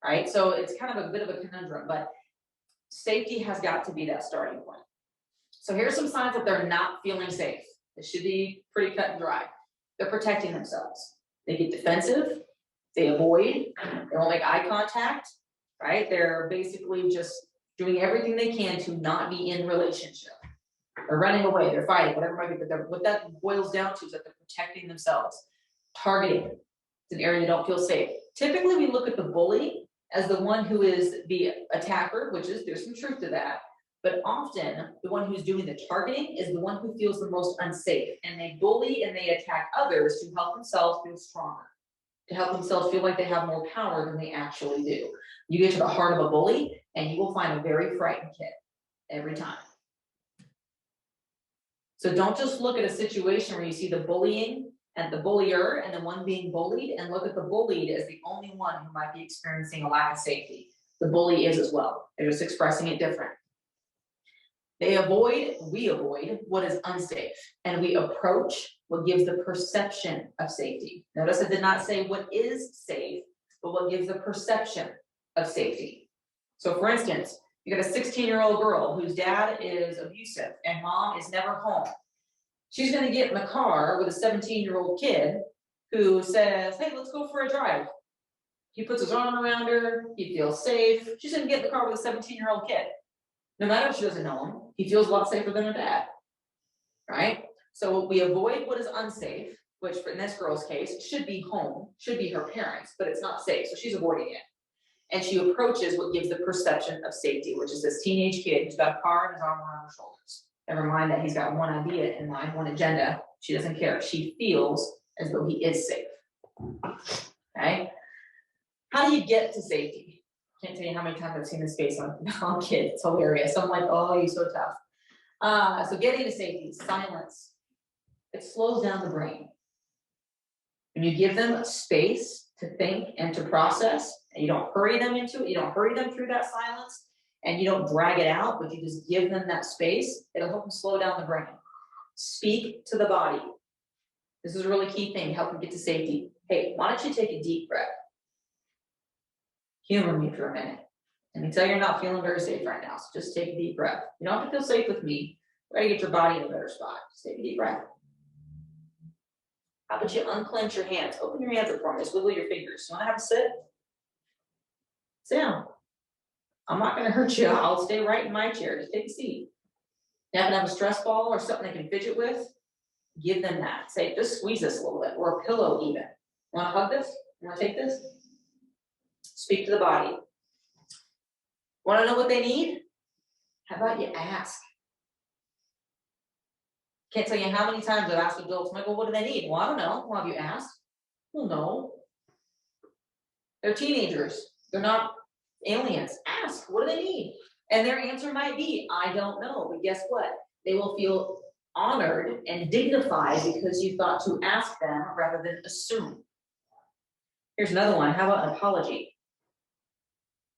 right? So it's kind of a bit of a conundrum, but safety has got to be that starting point. So here's some signs that they're not feeling safe. It should be pretty cut and dry. They're protecting themselves. They get defensive, they avoid, they won't make eye contact, right? They're basically just doing everything they can to not be in relationship. They're running away, they're fighting, whatever it might be, but what that boils down to is that they're protecting themselves. Targeting, it's an area they don't feel safe. Typically, we look at the bully as the one who is the attacker, which is, there's some truth to that, but often the one who's doing the targeting is the one who feels the most unsafe, and they bully and they attack others to help themselves feel stronger, to help themselves feel like they have more power than they actually do. You get to the heart of a bully, and you will find a very frightened kid every time. So don't just look at a situation where you see the bullying and the bullier and the one being bullied, and look at the bullied as the only one who might be experiencing a lack of safety. The bully is as well. They're just expressing it different. We avoid what is unsafe, and we approach what gives the perception of safety. Notice I did not say what is safe, but what gives the perception of safety. So for instance, you got a 16-year-old girl whose dad is abusive and mom is never home. She's going to get in the car with a 17-year-old kid who says, hey, let's go for a drive. He puts his arm around her. He feels safe. She's going to get in the car with a 17-year-old kid. No matter if she doesn't know him, he feels a lot safer than her dad, right? So we avoid what is unsafe, which in this girl's case should be home, should be her parents, but it's not safe, so she's avoiding it. And she approaches what gives the perception of safety, which is this teenage kid who's got a car and his arm around her shoulders. Never mind that he's got one idea in mind, one agenda. She doesn't care. She feels as though he is safe. Okay? How do you get to safety? Can't tell you how many times I've seen this face on kids. It's hilarious. I'm like, oh, you're so tough. So getting to safety, silence. It slows down the brain. When you give them space to think and to process, and you don't hurry them into it, you don't hurry them through that silence, and you don't drag it out, but you just give them that space, it'll help them slow down the brain. Speak to the body. This is a really key thing, help them get to safety. Hey, why don't you take a deep breath? Humor me for a minute. And you tell you're not feeling very safe right now, so just take a deep breath. You don't have to feel safe with me. Try to get your body in a better spot. Just take a deep breath. How about you unclench your hands? Open your hands up for me. Just wiggle your fingers. You want to have a sit? Sit down. I'm not going to hurt you. I'll stay right in my chair. Just take a seat. You happen to have a stress ball or something they can fidget with? Give them that. Say, just squeeze this a little bit, or a pillow even. You want to hug this? You want to take this? Speak to the body. Want to know what they need? How about you ask? Can't tell you how many times I've asked adults, I'm like, well, what do they need? Well, I don't know. Well, have you asked? Well, no. They're teenagers. They're not aliens. Ask, what do they need? And their answer might be, I don't know. But guess what? They will feel honored and dignified because you thought to ask them rather than assume. Here's another one. How about an apology?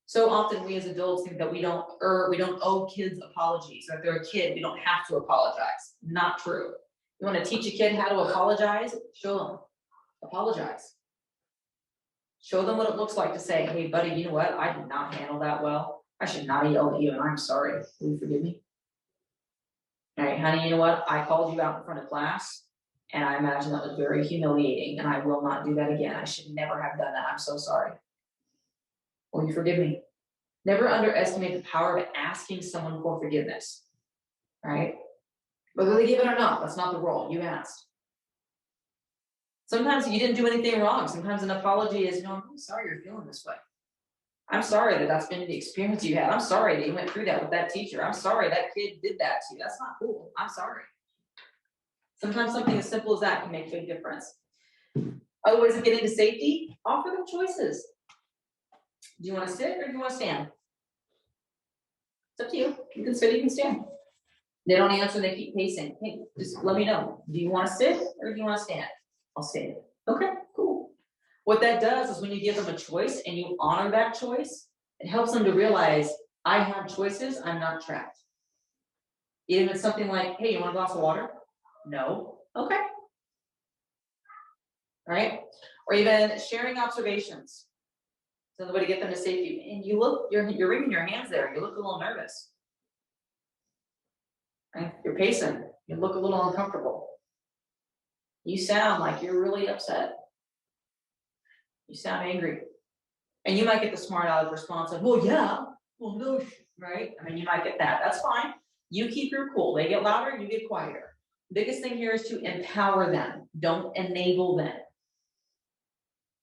So often we as adults think that we don't owe kids apologies. Or if they're a kid, we don't have to apologize. Not true. You want to teach a kid how to apologize? Show them. Apologize. Show them what it looks like to say, hey, buddy, you know what? I did not handle that well. I should not have yelled at you, and I'm sorry. Will you forgive me? All right, honey, you know what? I called you out in front of class, and I imagine that was very humiliating, and I will not do that again. I should never have done that. I'm so sorry. Will you forgive me? Never underestimate the power of asking someone for forgiveness, right? Whether they give it or not, that's not the role. You asked. Sometimes you didn't do anything wrong. Sometimes an apology is, I'm really sorry you're feeling this way. I'm sorry that that's been the experience you had. I'm sorry that you went through that with that teacher. I'm sorry that kid did that to you. That's not cool. I'm sorry. Sometimes something as simple as that can make a big difference. Other ways of getting to safety, offer them choices. Do you want to sit or do you want to stand? It's up to you. You can sit, you can stand. They don't answer, they keep pacing. Hey, just let me know. Do you want to sit or do you want to stand? I'll stand. Okay, cool. What that does is when you give them a choice and you honor that choice, it helps them to realize, I have choices, I'm not trapped. Even if it's something like, hey, you want a glass of water? No. Okay. All right. Or even sharing observations. It's another way to get them to safety. And you look, you're wringing your hands there. You look a little nervous. Right? You're pacing. You look a little uncomfortable. You sound like you're really upset. You sound angry. And you might get the smart aleck response of, well, yeah, well, no, right? I mean, you might get that. That's fine. You keep your cool. They get louder, you get quieter. Biggest thing here is to empower them. Don't enable them.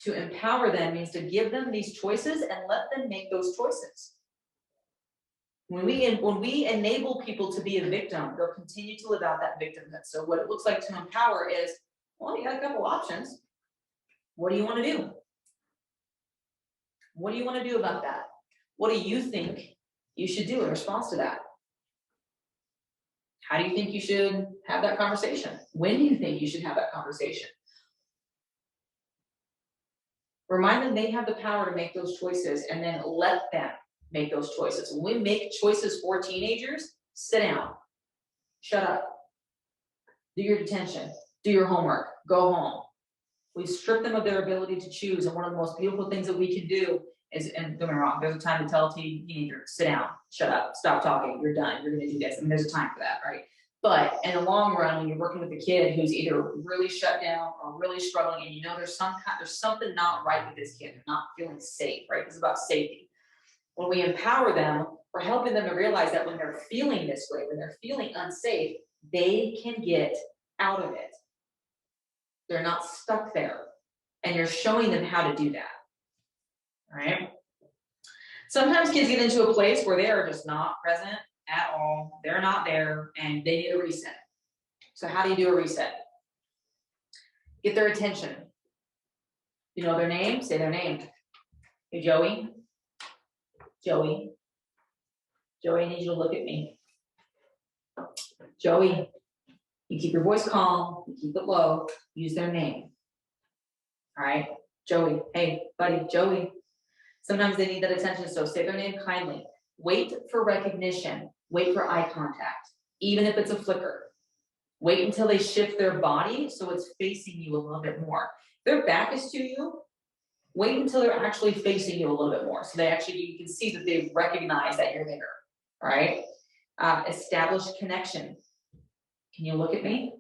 To empower them means to give them these choices and let them make those choices. When we enable people to be a victim, they'll continue to live out that victimhood. So what it looks like to empower is, well, you got a couple options. What do you want to do? What do you want to do about that? What do you think you should do in response to that? How do you think you should have that conversation? When do you think you should have that conversation? Remind them they have the power to make those choices and then let them make those choices. When we make choices for teenagers, sit down, shut up, do your detention, do your homework, go home. We strip them of their ability to choose. And one of the most beautiful things that we can do is, and don't get me wrong, there's a time to tell a teenager, sit down, shut up, stop talking, you're done, you're gonna do this. I mean, there's a time for that, right? But in the long run, when you're working with a kid who's either really shut down or really struggling, and there's something not right with this kid, they're not feeling safe, right? This is about safety. When we empower them, we're helping them to realize that when they're feeling this way, when they're feeling unsafe, they can get out of it. They're not stuck there. And you're showing them how to do that. All right? Sometimes kids get into a place where they are just not present at all. They're not there and they need a reset. So how do you do a reset? Get their attention. You know their name? Say their name. Hey, Joey. Joey. Joey, I need you to look at me. Joey, you keep your voice calm, you keep it low, use their name. All right, Joey, hey, buddy, Joey. Sometimes they need that attention, so say their name kindly. Wait for recognition, wait for eye contact, even if it's a flicker. Wait until they shift their body so it's facing you a little bit more. If their back is to you, wait until they're actually facing you a little bit more. So you can see that they recognize that you're there, all right? Establish connection. Can you look at me?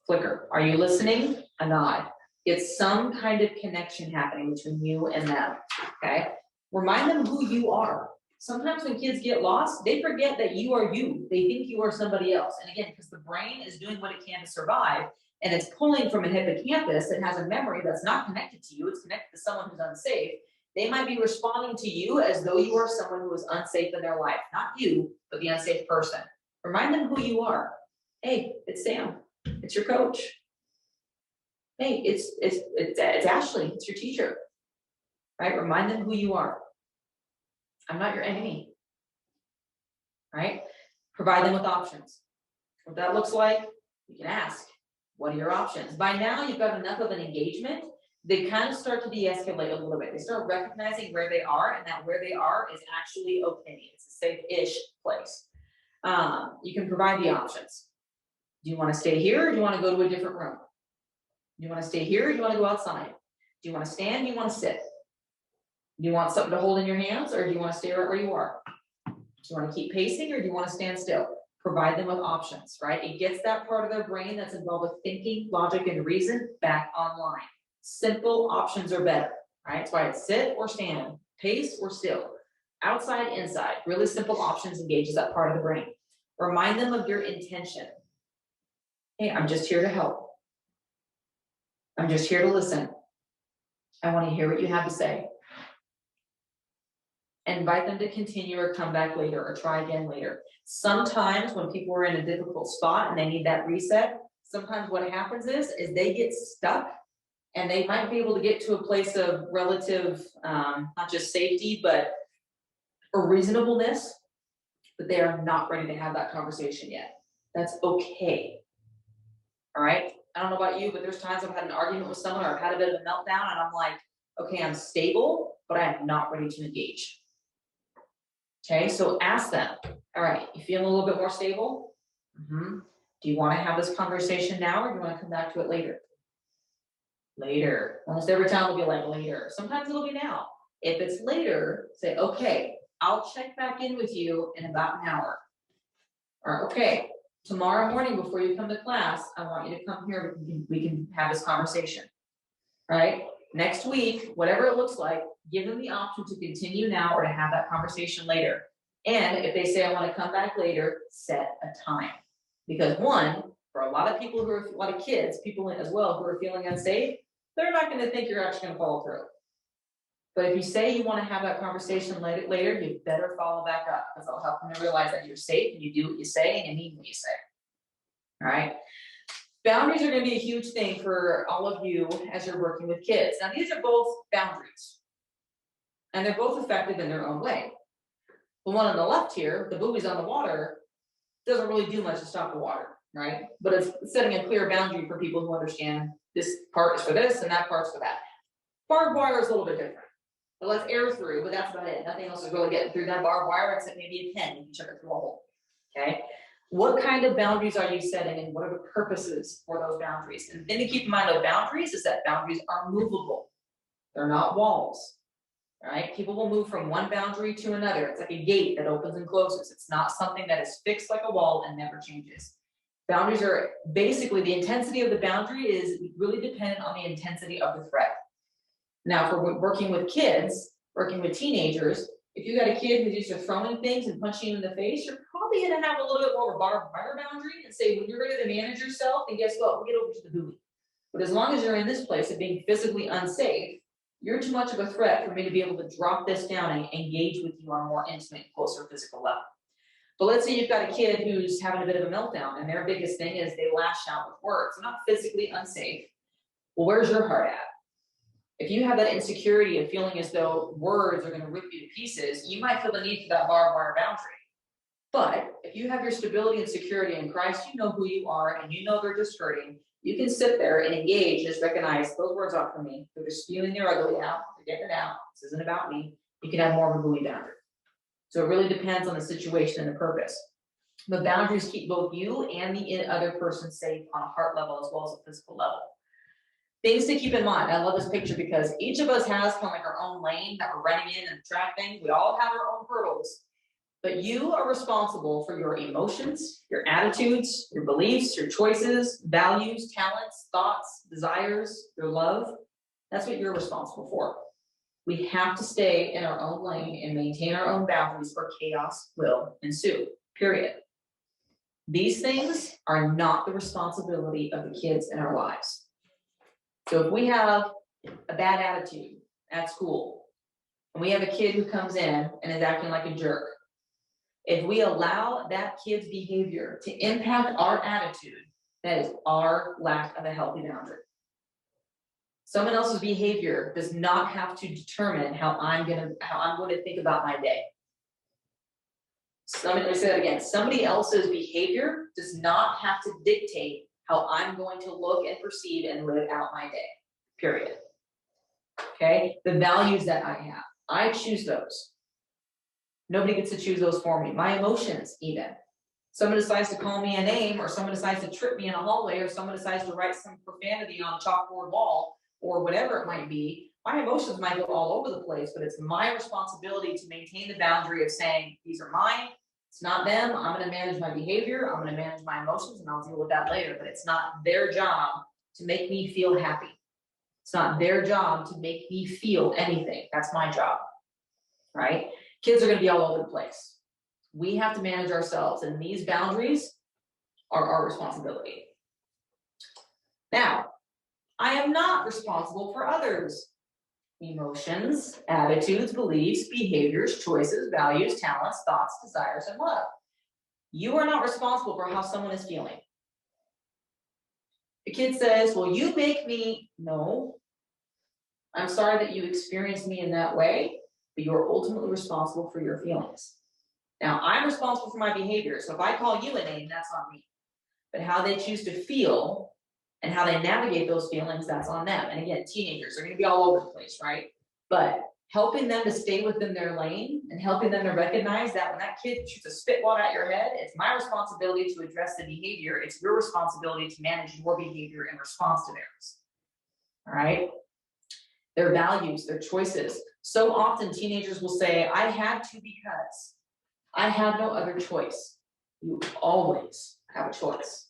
Flicker. Are you listening? A nod. Get some kind of connection happening between you and them, okay? Remind them who you are. Sometimes when kids get lost, they forget that you are you. They think you are somebody else. And again, because the brain is doing what it can to survive, and it's pulling from a hippocampus that has a memory that's not connected to you, it's connected to someone who's unsafe, they might be responding to you as though you are someone who is unsafe in their life. Not you, but the unsafe person. Remind them who you are. Hey, it's Sam. It's your coach. Hey, it's Ashley. It's your teacher. Right? Remind them who you are. I'm not your enemy. Right? Provide them with options. What that looks like, you can ask, what are your options? By now, you've got enough of an engagement, they kind of start to de-escalate a little bit. They start recognizing where they are, and that where they are is actually okay. It's a safe-ish place. You can provide the options. Do you want to stay here, or do you want to go to a different room? Do you want to stay here, or do you want to go outside? Do you want to stand, do you want to sit? Do you want something to hold in your hands, or do you want to stay right where you are? Do you want to keep pacing, or do you want to stand still? Provide them with options, right? It gets that part of their brain that's involved with thinking, logic, and reason back online. Simple options are better, right? That's why it's sit or stand, pace or still, outside, inside. Really simple options engages that part of the brain. Remind them of your intention. Hey, I'm just here to help. I'm just here to listen. I want to hear what you have to say. Invite them to continue or come back later or try again later. Sometimes when people are in a difficult spot and they need that reset, sometimes what happens is they get stuck, and they might be able to get to a place of relative, not just safety, but a reasonableness, but they are not ready to have that conversation yet. That's okay. All right. I don't know about you, but there's times I've had an argument with someone or I've had a bit of a meltdown, and I'm like, okay, I'm stable, but I am not ready to engage. Okay, so ask them, all right, you feeling a little bit more stable? Mm-hmm. Do you want to have this conversation now, or do you want to come back to it later? Later. Almost every time it'll be like later. Sometimes it'll be now. If it's later, say, okay, I'll check back in with you in about an hour. Or okay, tomorrow morning before you come to class, I want you to come here, we can have this conversation. Right? Next week, whatever it looks like, give them the option to continue now or to have that conversation later. And if they say, I want to come back later, set a time. Because one, for a lot of people who are, a lot of kids, people as well who are feeling unsafe, they're not going to think you're actually going to follow through. But if you say you want to have that conversation later, you better follow back up, because it'll help them to realize that you're safe and you do what you say and you mean what you say. All right. Boundaries are going to be a huge thing for all of you as you're working with kids. Now, these are both boundaries, and they're both effective in their own way. The one on the left here, the buoys on the water, doesn't really do much to stop the water, right? But it's setting a clear boundary for people who understand this part is for this and that part's for that. Barbed wire is a little bit different. It lets air through, but that's about it. Nothing else is really getting through that barbed wire except maybe a pen if you chuck it through a hole, okay? What kind of boundaries are you setting, and what are the purposes for those boundaries? And the thing to keep in mind with boundaries is that boundaries are movable. They're not walls, right? People will move from one boundary to another. It's like a gate that opens and closes. It's not something that is fixed like a wall and never changes. Boundaries are basically, the intensity of the boundary is really dependent on the intensity of the threat. Now, for working with kids, working with teenagers, if you got a kid who's used to throwing things and punching you in the face, you're probably going to have a little bit more of a barbed wire boundary and say, when you're ready to manage yourself, then guess what? We'll get over to the buoy. But as long as you're in this place of being physically unsafe, you're too much of a threat for me to be able to drop this down and engage with you on a more intimate, closer physical level. But let's say you've got a kid who's having a bit of a meltdown, and their biggest thing is they lash out with words. They're not physically unsafe. Well, where's your heart at? If you have that insecurity of feeling as though words are going to rip you to pieces, you might feel the need for that barbed wire boundary. But if you have your stability and security in Christ, you know who you are and you know they're just hurting. You can sit there and engage, just recognize those words aren't for me. They're just spewing their ugly out. They're getting it out. This isn't about me. You can have more of a buoy boundary. So it really depends on the situation and the purpose. But boundaries keep both you and the other person safe on a heart level as well as a physical level. Things to keep in mind. I love this picture because each of us has kind of like our own lane that we're running in and attracting. We all have our own hurdles. But you are responsible for your emotions, your attitudes, your beliefs, your choices, values, talents, thoughts, desires, your love. That's what you're responsible for. We have to stay in our own lane and maintain our own boundaries or chaos will ensue, period. These things are not the responsibility of the kids in our lives. So if we have a bad attitude at school, and we have a kid who comes in and is acting like a jerk, if we allow that kid's behavior to impact our attitude, that is our lack of a healthy boundary. Someone else's behavior does not have to determine how I'm going to think about my day. Let me say that again. Somebody else's behavior does not have to dictate how I'm going to look and perceive and live out my day. Period. Okay? The values that I have, I choose those. Nobody gets to choose those for me. My emotions, even. Someone decides to call me a name, or someone decides to trip me in a hallway, or someone decides to write some profanity on a chalkboard wall, or whatever it might be. My emotions might go all over the place, but it's my responsibility to maintain the boundary of saying, these are mine, it's not them, I'm going to manage my behavior, I'm going to manage my emotions, and I'll deal with that later. But it's not their job to make me feel happy. It's not their job to make me feel anything. That's my job, right? Kids are going to be all over the place. We have to manage ourselves, and these boundaries are our responsibility. Now, I am not responsible for others' emotions, attitudes, beliefs, behaviors, choices, values, talents, thoughts, desires, and love. You are not responsible for how someone is feeling. The kid says, well, you make me, no. I'm sorry that you experienced me in that way, but you're ultimately responsible for your feelings. Now, I'm responsible for my behavior, so if I call you a name, that's on me. But how they choose to feel and how they navigate those feelings, that's on them. And again, teenagers are going to be all over the place, right? But helping them to stay within their lane and helping them to recognize that when that kid shoots a spitball at your head, it's my responsibility to address the behavior. It's your responsibility to manage your behavior in response to theirs. All right? Their values, their choices. So often teenagers will say, I had to because I had no other choice. You always have a choice.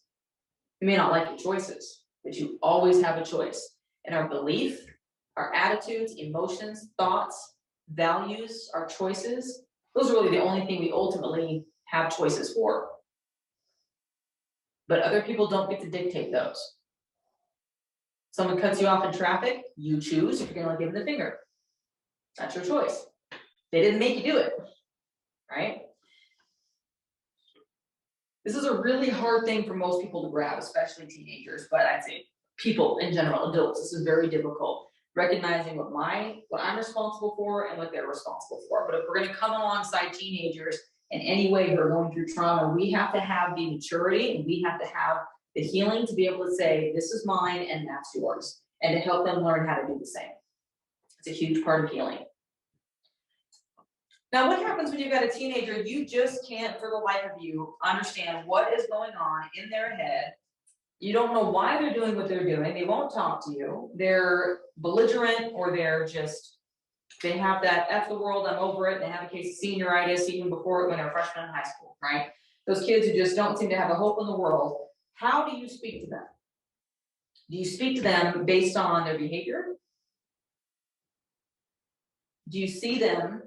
You may not like your choices, but you always have a choice. And our belief, our attitudes, emotions, thoughts, values, our choices, those are really the only thing we ultimately have choices for. But other people don't get to dictate those. Someone cuts you off in traffic, you choose if you're going to give them the finger. That's your choice. They didn't make you do it, right? This is a really hard thing for most people to grab, especially teenagers, but I'd say people in general, adults, this is very difficult. Recognizing what I'm responsible for and what they're responsible for. But if we're going to come alongside teenagers in any way who are going through trauma, we have to have the maturity and we have to have the healing to be able to say, this is mine and that's yours, and to help them learn how to do the same. It's a huge part of healing. Now, what happens when you've got a teenager, you just can't, for the life of you, understand what is going on in their head. You don't know why they're doing what they're doing. They won't talk to you. They're belligerent, or they have that F the world, I'm over it, and they have a case of senioritis even before when they're freshmen in high school, right? Those kids who just don't seem to have a hope in the world. How do you speak to them? Do you speak to them based on their behavior? Do you see them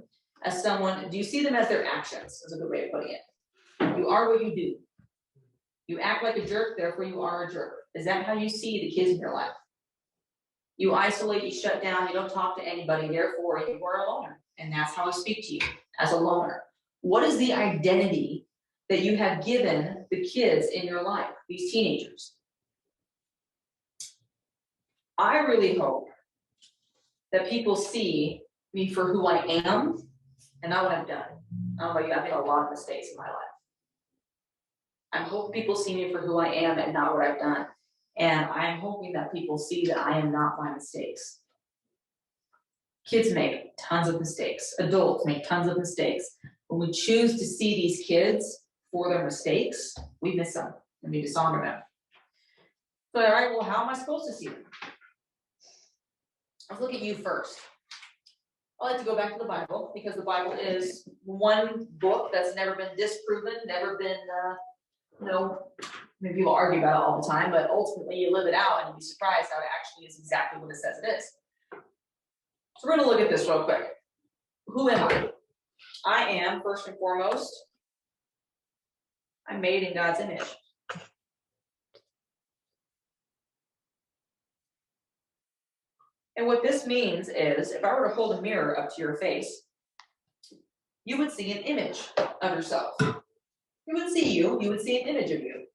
as their actions, is a good way of putting it? You are what you do. You act like a jerk, therefore you are a jerk. Is that how you see the kids in your life? You isolate, you shut down, you don't talk to anybody, therefore you are a loner. And that's how I speak to you, as a loner. What is the identity that you have given the kids in your life, these teenagers? I really hope that people see me for who I am and not what I've done. I don't know about you, I've made a lot of mistakes in my life. I'm hoping people see me for who I am and not what I've done. And I'm hoping that people see that I am not my mistakes. Kids make tons of mistakes. Adults make tons of mistakes. When we choose to see these kids for their mistakes, we miss them and we dishonor them. So, all right, well, how am I supposed to see them? Let's look at you first. I like to go back to the Bible because the Bible is one book that's never been disproven, never been, maybe people argue about it all the time, but ultimately you live it out and you'll be surprised how it actually is exactly what it says it is. So we're going to look at this real quick. Who am I? I am, first and foremost, I'm made in God's image. And what this means is, if I were to hold a mirror up to your face, you would see an image of yourself. You would see you would see an image of you.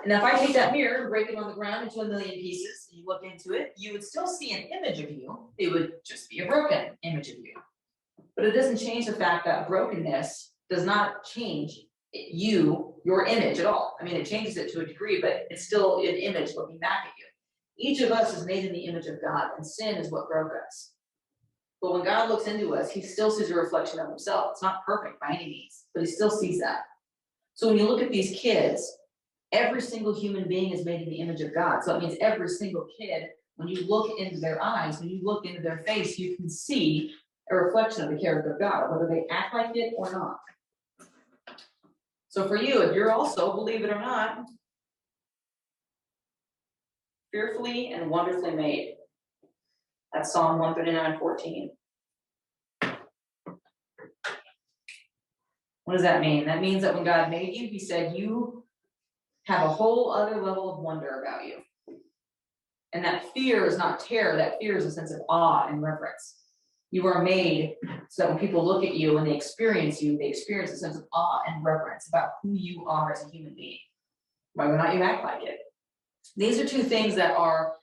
And if I take that mirror and break it on the ground into a million pieces, and you look into it, you would still see an image of you. It would just be a broken image of you. But it doesn't change the fact that brokenness does not change your image at all. I mean, it changes it to a degree, but it's still an image looking back at you. Each of us is made in the image of God, and sin is what broke us. But when God looks into us, he still sees a reflection of himself. It's not perfect by any means, but he still sees that. So when you look at these kids, every single human being is made in the image of God. So it means every single kid, when you look into their eyes, when you look into their face, you can see a reflection of the character of God, whether they act like it or not. So for you, if you're also, believe it or not, fearfully and wonderfully made. That's Psalm 139:14. What does that mean? That means that when God made you, he said you have a whole other level of wonder about you. And that fear is not terror, that fear is a sense of awe and reverence. You are made so that when people look at you and they experience a sense of awe and reverence about who you are as a human being. Whether or not you act like it. These are two things that are,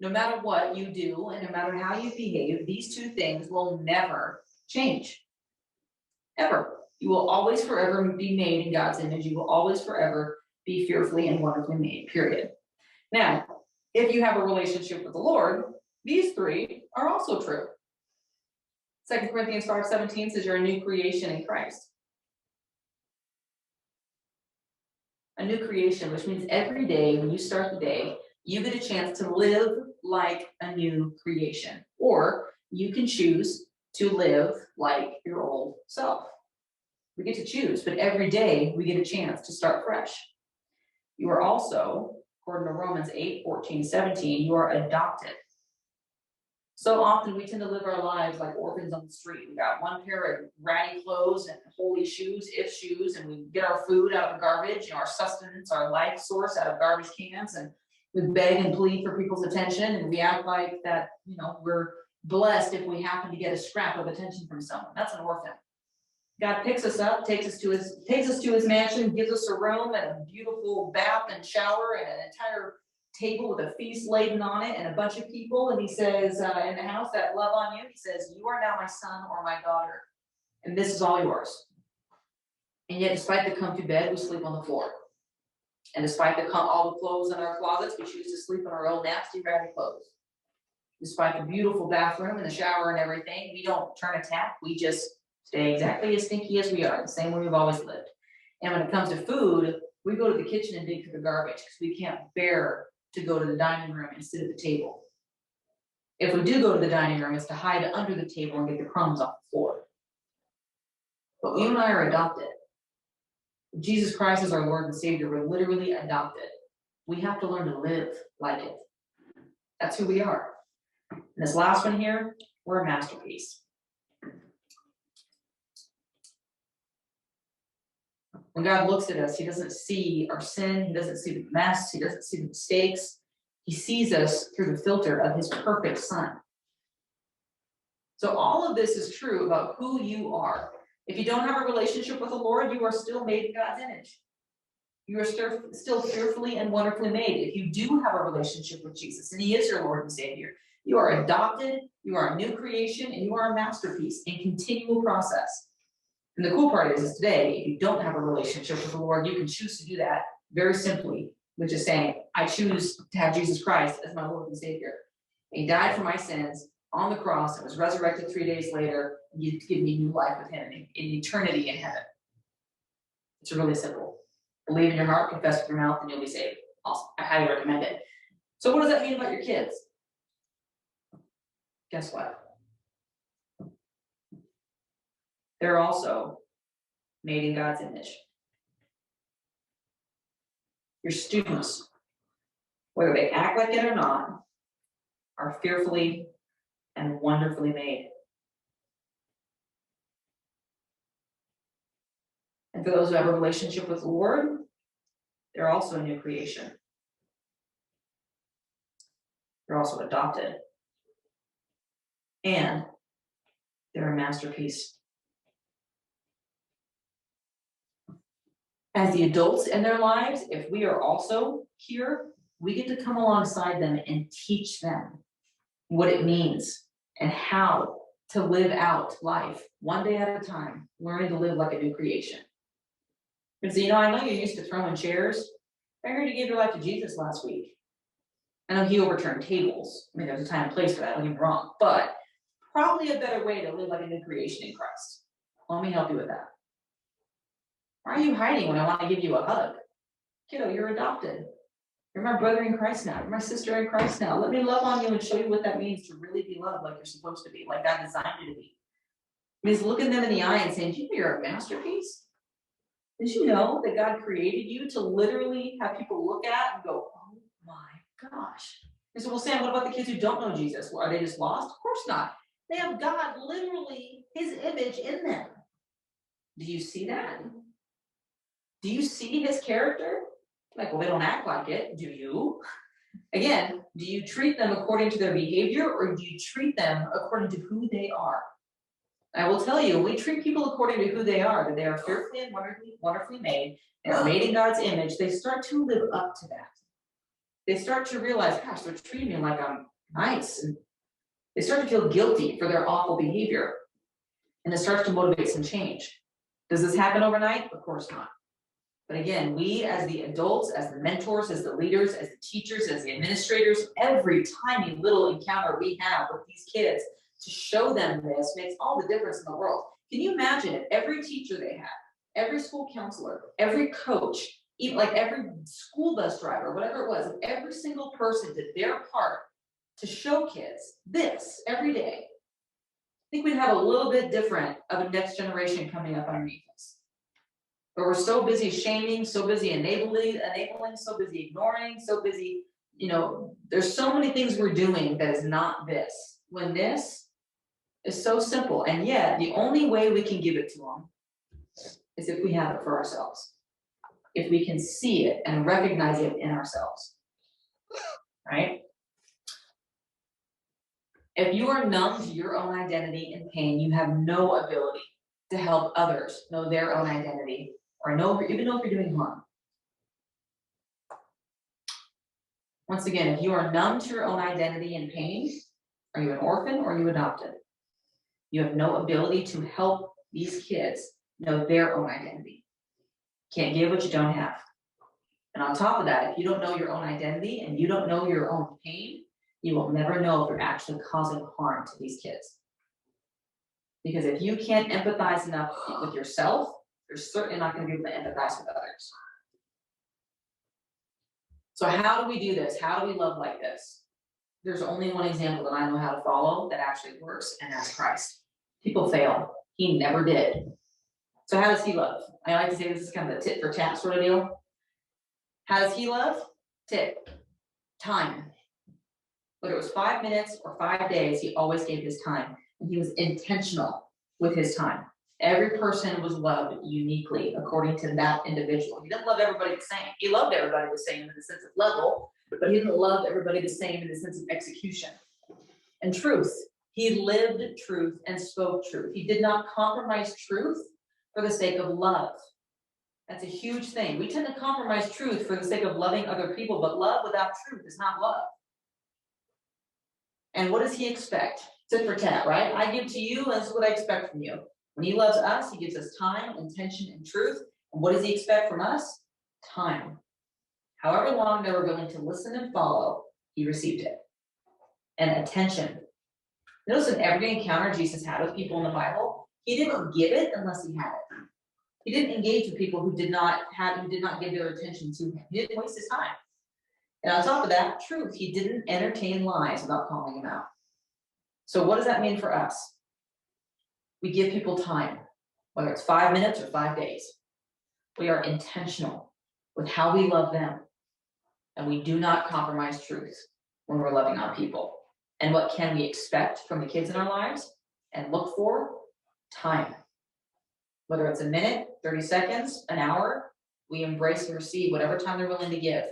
no matter what you do and no matter how you behave, these two things will never change. Ever. You will always forever be made in God's image. You will always forever be fearfully and wonderfully made, period. Now, if you have a relationship with the Lord, these three are also true. 2 Corinthians 5:17 says you're a new creation in Christ. A new creation, which means every day when you start the day, you get a chance to live like a new creation. Or you can choose to live like your old self. We get to choose, but every day we get a chance to start fresh. You are also, according to Romans 8:14-17, you are adopted. So often we tend to live our lives like orphans on the street. We got one pair of ratty clothes and holy shoes, if shoes, and we get our food out of the garbage, our sustenance, our life source out of garbage cans, and we beg and plead for people's attention, and we act like that, we're blessed if we happen to get a scrap of attention from someone. That's an orphan. God picks us up, takes us to his mansion, gives us a room and a beautiful bath and shower and an entire table with a feast laden on it and a bunch of people. And he says, in the house that love on you, he says, you are now my son or my daughter. And this is all yours. And yet, despite the comfy bed, we sleep on the floor. And despite all the clothes in our closets, we choose to sleep in our own nasty, ratty clothes. Despite the beautiful bathroom and the shower and everything, we don't turn a tap. We just stay exactly as stinky as we are, the same way we've always lived. And when it comes to food, we go to the kitchen and dig through the garbage because we can't bear to go to the dining room and sit at the table. If we do go to the dining room, it's to hide under the table and get the crumbs off the floor. But you and I are adopted. Jesus Christ is our Lord and Savior. We're literally adopted. We have to learn to live like it. That's who we are. And this last one here, we're a masterpiece. When God looks at us, he doesn't see our sin. He doesn't see the mess. He doesn't see the mistakes. He sees us through the filter of his perfect son. So all of this is true about who you are. If you don't have a relationship with the Lord, you are still made in God's image. You are still fearfully and wonderfully made. If you do have a relationship with Jesus and he is your Lord and Savior, You are adopted, you are a new creation, and you are a masterpiece in continual process. And the cool part is today, if you don't have a relationship with the Lord, you can choose to do that very simply, which is saying, I choose to have Jesus Christ as my Lord and Savior. And he died for my sins on the cross and was resurrected 3 days later, and you give me new life with him in eternity in heaven. It's really simple. Believe in your heart, confess with your mouth, and you'll be saved. Awesome. I highly recommend it. So what does that mean about your kids? Guess what? They're also made in God's image. Your students, whether they act like it or not, are fearfully and wonderfully made. And for those who have a relationship with the Lord, they're also a new creation. They're also adopted. And they're a masterpiece. As the adults in their lives, if we are also here, we get to come alongside them and teach them what it means and how to live out life one day at a time, learning to live like a new creation. Because, I know you're used to throwing chairs. I heard you gave your life to Jesus last week. I know he overturned tables. I mean, there's a time and place for that, don't get me wrong. But probably a better way to live like a new creation in Christ. Let me help you with that. Why are you hiding when I want to give you a hug? Kiddo, you're adopted. You're my brother in Christ now. You're my sister in Christ now. Let me love on you and show you what that means to really be loved like you're supposed to be, like God designed you to be. It means looking them in the eye and saying, do you know you're a masterpiece? Did you know that God created you to literally have people look at and go, oh my gosh. And so, well, Sam, what about the kids who don't know Jesus? Well, are they just lost? Of course not. They have God literally, his image in them. Do you see that? Do you see his character? Like, well, they don't act like it. Do you? Again, do you treat them according to their behavior, or do you treat them according to who they are? I will tell you, we treat people according to who they are, that they are fearfully and wonderfully made, and are made in God's image. They start to live up to that. They start to realize, gosh, they're treating me like I'm nice. And they start to feel guilty for their awful behavior. And it starts to motivate some change. Does this happen overnight? Of course not. But again, we as the adults, as the mentors, as the leaders, as the teachers, as the administrators, every tiny little encounter we have with these kids to show them this makes all the difference in the world. Can you imagine if every teacher they had, every school counselor, every coach, even like every school bus driver, whatever it was, if every single person did their part to show kids this every day, I think we'd have a little bit different of a next generation coming up underneath us. But we're so busy shaming, so busy enabling, so busy ignoring, so busy, there's so many things we're doing that is not this. When this is so simple, and yet the only way we can give it to them is if we have it for ourselves. If we can see it and recognize it in ourselves, right? If you are numb to your own identity and pain, you have no ability to help others know their own identity, or even know if you're doing harm. Once again, if you are numb to your own identity and pain, are you an orphan or are you adopted? You have no ability to help these kids know their own identity. Can't give what you don't have. And on top of that, if you don't know your own identity and you don't know your own pain, you will never know if you're actually causing harm to these kids. Because if you can't empathize enough with yourself, you're certainly not going to be able to empathize with others. So how do we do this? How do we love like this? There's only one example that I know how to follow that actually works, and that's Christ. People fail. He never did. So how does he love? I like to say this is kind of a tit for tat sort of deal. How does he love? Tit. Time. Whether it was 5 minutes or 5 days, he always gave his time. And he was intentional with his time. Every person was loved uniquely according to that individual. He didn't love everybody the same. He loved everybody the same in the sense of level, but he didn't love everybody the same in the sense of execution. And truth. He lived truth and spoke truth. He did not compromise truth for the sake of love. That's a huge thing. We tend to compromise truth for the sake of loving other people, but love without truth is not love. And what does he expect? Tit for tat, right? I give to you, and this is what I expect from you. When he loves us, he gives us time, intention, and truth. And what does he expect from us? Time. However long they were willing to listen and follow, he received it. And attention. Notice in every encounter Jesus had with people in the Bible, he didn't give it unless he had it. He didn't engage with people who did not give their attention to him. He didn't waste his time. And on top of that, truth, he didn't entertain lies without calling them out. So what does that mean for us? We give people time, whether it's 5 minutes or 5 days. We are intentional with how we love them. And we do not compromise truth when we're loving on people. And what can we expect from the kids in our lives and look for? Time. Whether it's a minute, 30 seconds, an hour, we embrace and receive whatever time they're willing to give.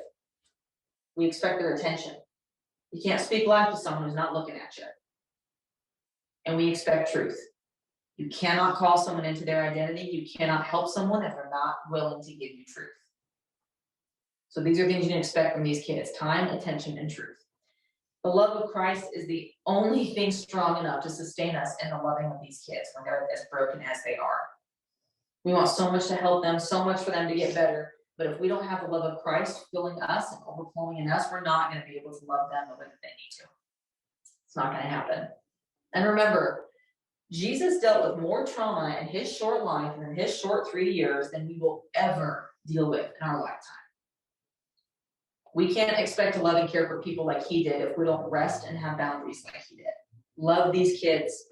We expect their attention. You can't speak life to someone who's not looking at you. And we expect truth. You cannot call someone into their identity. You cannot help someone if they're not willing to give you truth. So these are things you can expect from these kids: time, attention, and truth. The love of Christ is the only thing strong enough to sustain us in the loving of these kids when they're as broken as they are. We want so much to help them, so much for them to get better. But if we don't have the love of Christ filling us and overflowing in us, we're not going to be able to love them the way that they need to. It's not going to happen. And remember, Jesus dealt with more trauma in his short life and in his short 3 years than we will ever deal with in our lifetime. We can't expect to love and care for people like he did if we don't rest and have boundaries like he did. Love these kids.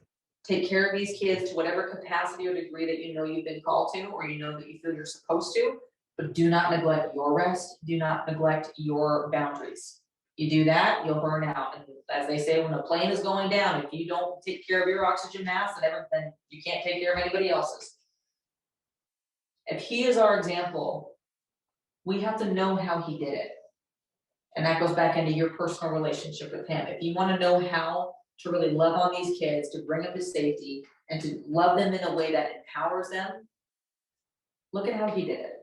Take care of these kids to whatever capacity or degree that you know you've been called to, or you know that you feel you're supposed to, but do not neglect your rest. Do not neglect your boundaries. You do that, you'll burn out. And as they say, when a plane is going down, if you don't take care of your oxygen mask, then you can't take care of anybody else's. If he is our example, we have to know how he did it. And that goes back into your personal relationship with him. If you want to know how to really love on these kids, to bring up his safety, and to love them in a way that empowers them, look at how he did it.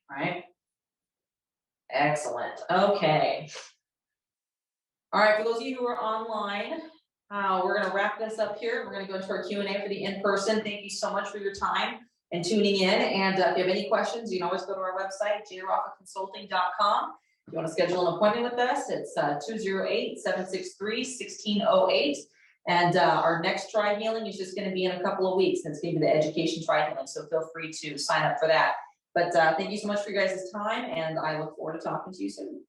All right? Excellent. Okay. All right, for those of you who are online, we're going to wrap this up here. We're going to go into our Q&A for the in-person. Thank you so much for your time and tuning in. And if you have any questions, you can always go to our website, jraphaconsulting.com. If you want to schedule an appointment with us, it's 208-763-1608. And our next Try Healing is just going to be in a couple of weeks. And it's going to be the Education Try Healing, so feel free to sign up for that. But thank you so much for your guys' time, and I look forward to talking to you soon.